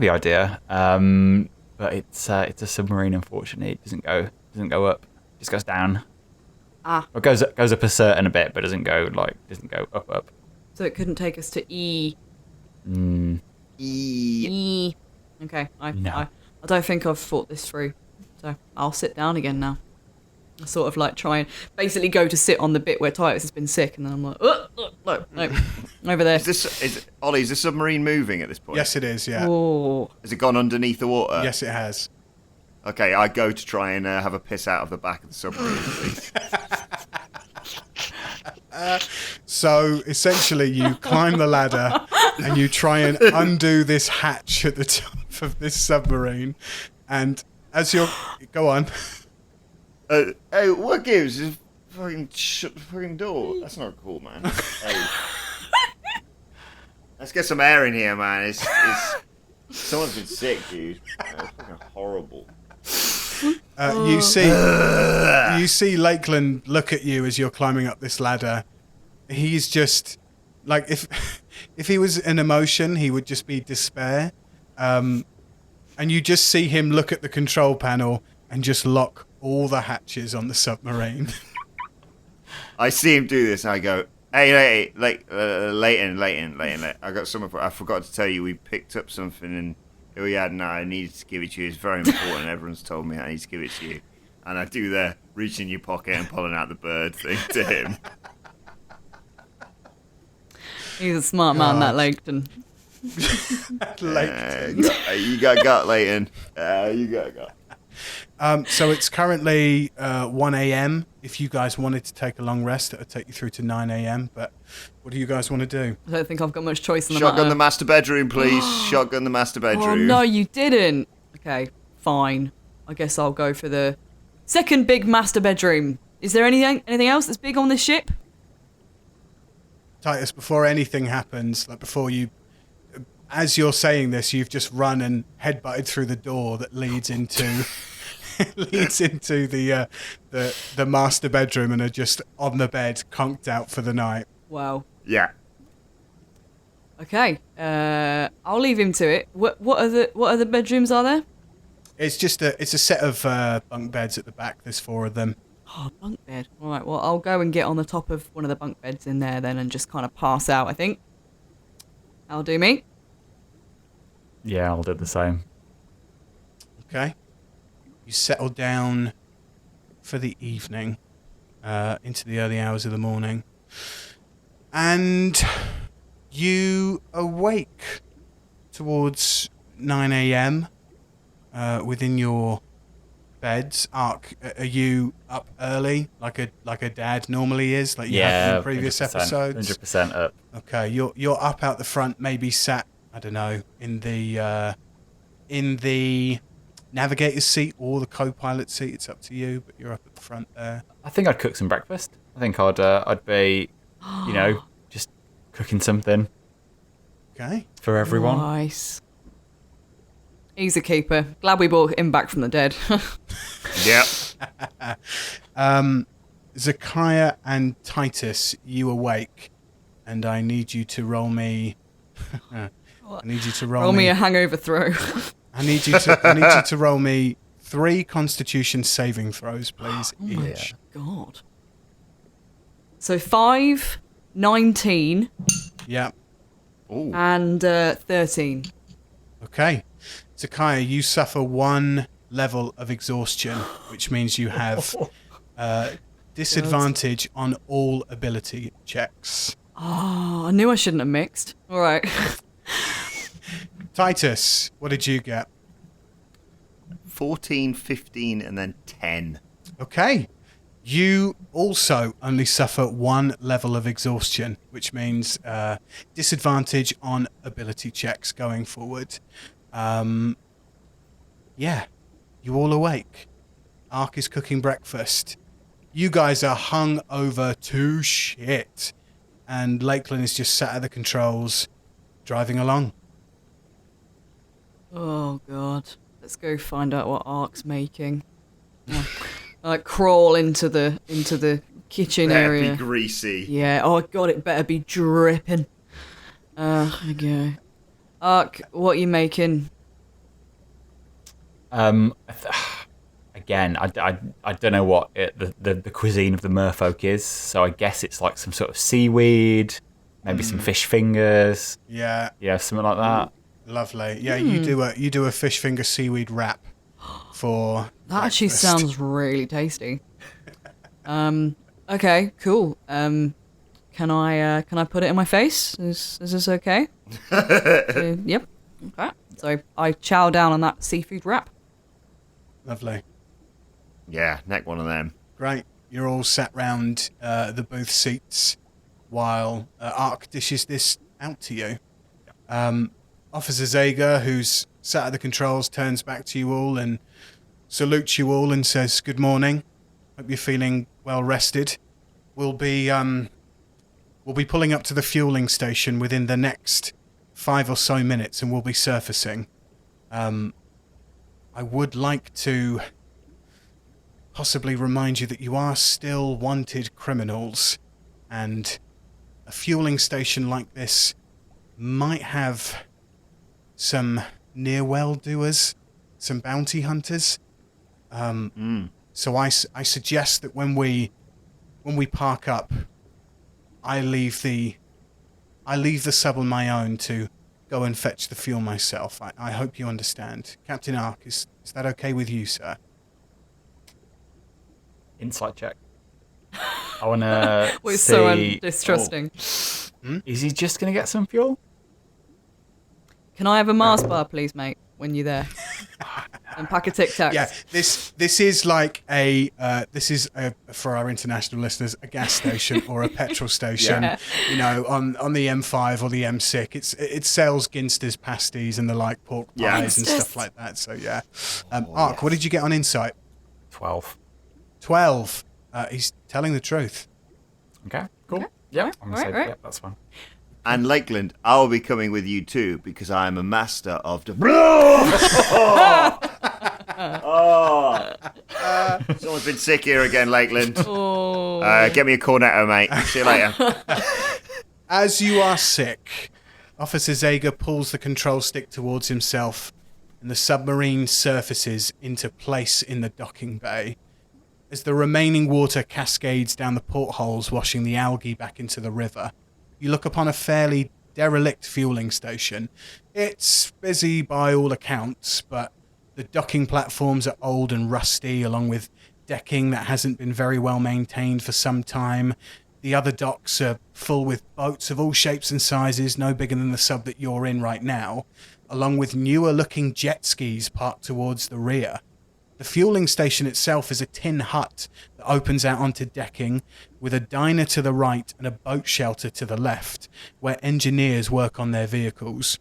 the idea, but it's a submarine. Unfortunately, it doesn't go up. It just goes down. It goes up a certain a bit, but doesn't go up. So it couldn't take us to E. E. Okay, I No. don't think I've thought this through, so I'll sit down again now. I sort of like try and basically go to sit on the bit where Titus has been sick, and then I'm like, no, over there. Ollie, is the submarine moving at this point? Yes, it is, yeah. Oh, Has it gone underneath the water? Yes, it has. Okay, I go to try and have a piss out of the back of the submarine, please. So essentially you climb the ladder and you try and undo this hatch at the top of this submarine, and as you're... Go on. Hey, what gives? Just fucking shut the fucking door. That's not cool, man. Hey. Let's get some air in here, man. It's someone's been sick, dude. It's fucking horrible. You see Lakeland look at you as you're climbing up this ladder. He's just like, if he was an emotion, he would just be despair. And you just see him look at the control panel and just lock all the hatches on the submarine. I see him do this, and I go, "Hey, Leighton, I got something. I forgot to tell you. We picked up something in Ilyiad, and I needed to give it to you. It's very important. Everyone's told me I need to give it to you." And I do the reach in your pocket and pulling out the bird thing to him. he's a smart man, that Leighton. You got Leighton. You got. So it's currently 1 a.m. If you guys wanted to take a long rest, it would take you through to 9 a.m. But what do you guys want to do? I don't think I've got much choice in the Shotgun matter. the master bedroom, please. Shotgun the master bedroom. Oh, no, you didn't. Okay, fine. I guess I'll go for the second big master bedroom. Is there anything else that's big on this ship? Titus, before anything happens, like before you... As you're saying this, you've just run and headbutted through the door that leads into... leads into the master bedroom and are just on the bed, conked out for the night. Wow. Yeah. Okay. I'll leave him to it. What other bedrooms are there? It's a set of bunk beds at the back. There's 4 of them. Oh, bunk bed. All right. Well, I'll go and get on the top of one of the bunk beds in there then, and just kind of pass out. I think. I'll do me. Yeah, I'll do the same. Okay. You settle down for the evening, into the early hours of the morning, and you awake towards 9 a.m. Within your beds. Aark, are you up early like a dad normally is, like you have in previous 100%, episodes? 100% up. Okay, you're up out the front, maybe sat, I don't know, in the navigator's seat or the co-pilot seat. It's up to you, but you're up at the front there. I think I'd cook some breakfast. I think I'd be, just cooking something Okay. for everyone. Nice. He's a keeper. Glad we brought him back from the dead. Yep. Zakaiya and Titus, you awake, and I need you to roll me. I need you to roll me a hangover throw. I need you to roll me 3 Constitution saving throws, please. Oh my god. So 5, 19, Yeah. Ooh. and 13. Okay. Zakaiya, you suffer 1 level of exhaustion, which means you have disadvantage on all ability checks. Oh, I knew I shouldn't have mixed. All right. Titus, what did you get? 14, 15, and then 10. Okay. You also only suffer 1 level of exhaustion, which means disadvantage on ability checks going forward. Yeah, you all awake. Aark is cooking breakfast. You guys are hung over to shit. And Lakeland is just sat at the controls, driving along. Oh god. Let's go find out what Aark's making. Like crawl into the kitchen Better area. be greasy. Yeah. Oh god, it better be dripping. Okay. Aark, what are you making? Again, I don't know what the cuisine of the merfolk is, so I guess it's like some sort of seaweed, maybe some fish fingers. Yeah. Yeah, something like that. Lovely. Yeah, you do a fish finger seaweed wrap for That actually breakfast. sounds really tasty. Okay, cool. Can I put it in my face? Is this okay? Yep. Okay. So I chow down on that seafood wrap. Lovely. Yeah, neck one of them. Great. You're all sat round the booth seats while Aark dishes this out to you. Officer Zager, who's sat at the controls, turns back to you all and salutes you all and says, "Good morning. Hope you're feeling well rested. We'll be pulling up to the fueling station within the next 5 or so minutes, and we'll be surfacing. I would like to possibly remind you that you are still wanted criminals, and a fueling station like this might have some near-well doers, some bounty hunters. So I suggest that when we park up, I leave the sub on my own to go and fetch the fuel myself. I hope you understand. Captain Aark, is that okay with you, sir? Insight check. I want to We're see... so distrusting. Is he just going to get some fuel? Can I have a Mars bar, please, mate, when you're there? And pack of Tic Tacs. Yeah, this is like for our international listeners, a gas station or a petrol station. Yeah. You know, on the M5 or the M6, it sells Ginsters pasties and the like pork pies and stuff like that. So yeah, Aark, what did you get on Insight? 12. 12. He's telling the truth. Okay, cool. Okay. Yeah, I'm going to say Right. yeah, that's fine. And Lakeland, I'll be coming with you too because I am a master of the. Someone's been sick here again, Lakeland. Get me a cornetto, mate. See you later. As you are sick, Officer Zager pulls the control stick towards himself, and the submarine surfaces into place in the docking bay. As the remaining water cascades down the portholes, washing the algae back into the river, you look upon a fairly derelict fueling station. It's busy by all accounts, but the docking platforms are old and rusty, along with decking that hasn't been very well maintained for some time. The other docks are full with boats of all shapes and sizes, no bigger than the sub that you're in right now, along with newer-looking jet skis parked towards the rear. The fueling station itself is a tin hut that opens out onto decking, with a diner to the right and a boat shelter to the left, where engineers work on their vehicles.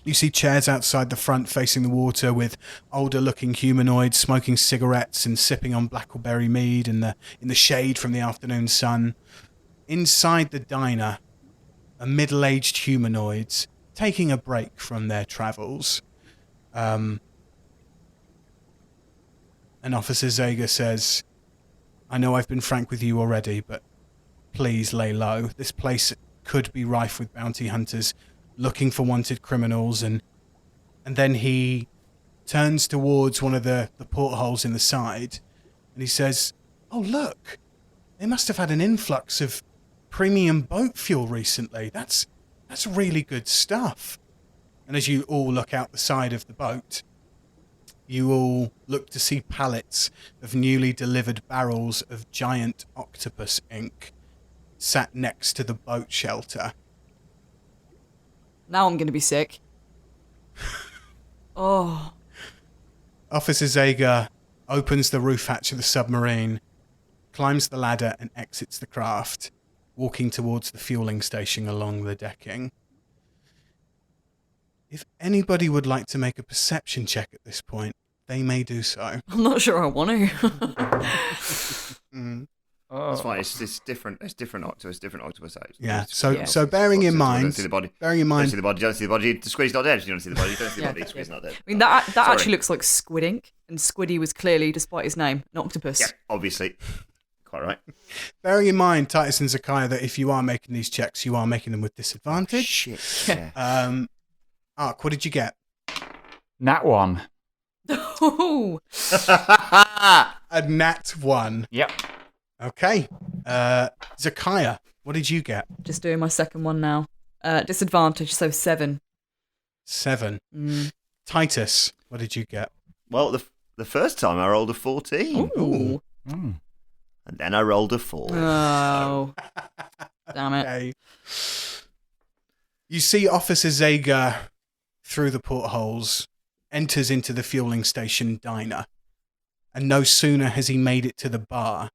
You see chairs outside the front facing the water with older-looking humanoids smoking cigarettes and sipping on blackberry mead in the shade from the afternoon sun. Inside the diner are middle-aged humanoids taking a break from their travels. And Officer Zakaiya says, I know I've been frank with you already, but please lay low. This place could be rife with bounty hunters looking for wanted criminals. And then he turns towards one of the portholes in the side, and he says, oh, look, they must have had an influx of premium boat fuel recently. That's really good stuff. And as you all look out the side of the boat, you all look to see pallets of newly delivered barrels of giant octopus ink sat next to the boat shelter. Now I'm going to be sick. Oh. Officer Zakaiya opens the roof hatch of the submarine, climbs the ladder and exits the craft, walking towards the fueling station along the decking. If anybody would like to make a perception check at this point, they may do so. I'm not sure I want to. That's fine. It's different. It's different octopus. Different octopus types. Yeah. So bearing in mind, don't see the body. Bearing in Don't mind, see the body. Don't see the body. The squid's not dead. You don't see the body. Don't see the body. The squid's not dead. I mean, that Sorry. actually looks like squid ink, and Squiddy was clearly, despite his name, an octopus. Yeah, obviously. Quite right. bearing in mind, Titus and Zakaiya, that if you are making these checks, you are making them with disadvantage. Shit. Yeah. Aark, what did you get? Nat 1. Oh. A nat 1. Yep. Okay. Zakaiya, what did you get? Just doing my second one now. Disadvantage, so 7. 7. Titus, what did you get? Well, the first time I rolled a 14. Ooh. Mm. And then I rolled a 4. Oh. Damn it. Okay. You see Officer Zakaiya through the portholes, enters into the fueling station diner. And no sooner has he made it to the bar,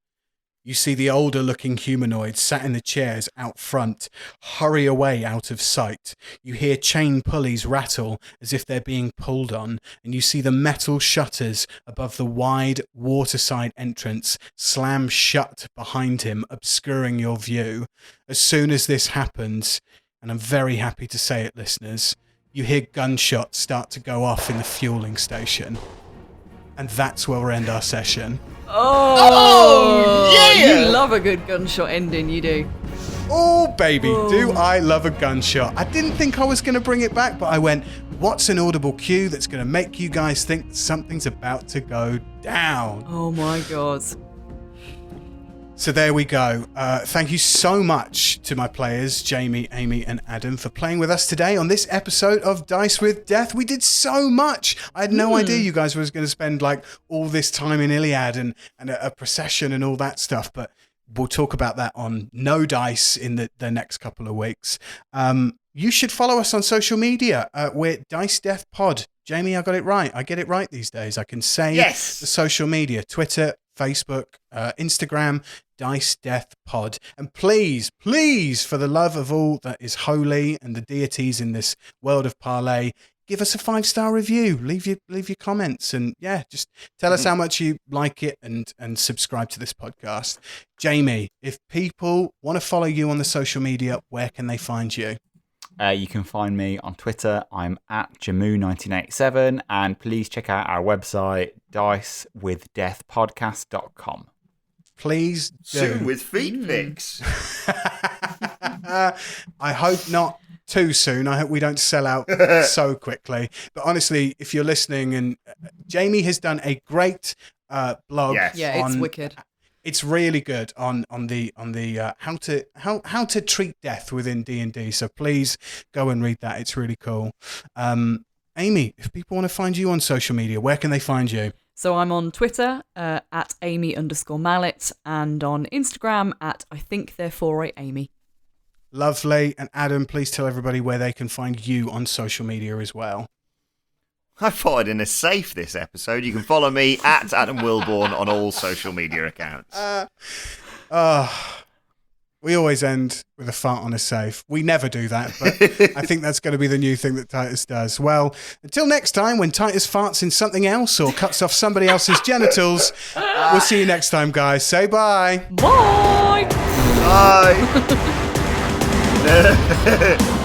you see the older-looking humanoids sat in the chairs out front hurry away out of sight. You hear chain pulleys rattle as if they're being pulled on, and you see the metal shutters above the wide waterside entrance slam shut behind him, obscuring your view. As soon as this happens, and I'm very happy to say it, listeners, you hear gunshots start to go off in the fueling station. And that's where we'll end our session. Oh, yeah! You love a good gunshot ending, you do. Oh, baby, do I love a gunshot. I didn't think I was going to bring it back, but I went, what's an audible cue that's going to make you guys think something's about to go down? Oh my god. So there we go. Thank you so much to my players, Jamie, Amy, and Adam, for playing with us today on this episode of Dice with Death. We did so much. I had no idea you guys was going to spend like all this time in Ilyiad and a procession and all that stuff, but we'll talk about that on No Dice in the next couple of weeks. You should follow us on social media. We're Dice Death Pod. Jamie, I got it right. I get it right these days. I can say Yes. the social media, Twitter, Facebook, Instagram, Dice Death Pod. And please, for the love of all that is holy and the deities in this world of parlay, give us a 5-star review. Leave your comments, and yeah, just tell us how much you like it, and subscribe to this podcast. Jamie, if people want to follow you on the social media, where can they find you? You can find me on Twitter. I'm at Jamu1987, and please check out our website, dicewithdeathpodcast.com. Please do. Soon with feet pics. I hope not too soon. I hope we don't sell out so quickly. But honestly, if you're listening, and Jamie has done a great blog. Yes. Yeah, it's wicked. It's really good on the how to treat death within D&D. So please go and read that. It's really cool. Amy, if people want to find you on social media, where can they find you? So I'm on Twitter at Amy_Mallett, and on Instagram at I think therefore I Amy. Lovely. And Adam, please tell everybody where they can find you on social media as well. I thought I'd in a safe this episode. You can follow me at Adam Wilbourn on all social media accounts. We always end with a fart on a safe. We never do that, but I think that's going to be the new thing that Titus does. Well, until next time, when Titus farts in something else or cuts off somebody else's genitals, we'll see you next time, guys. Say bye. Bye! Bye.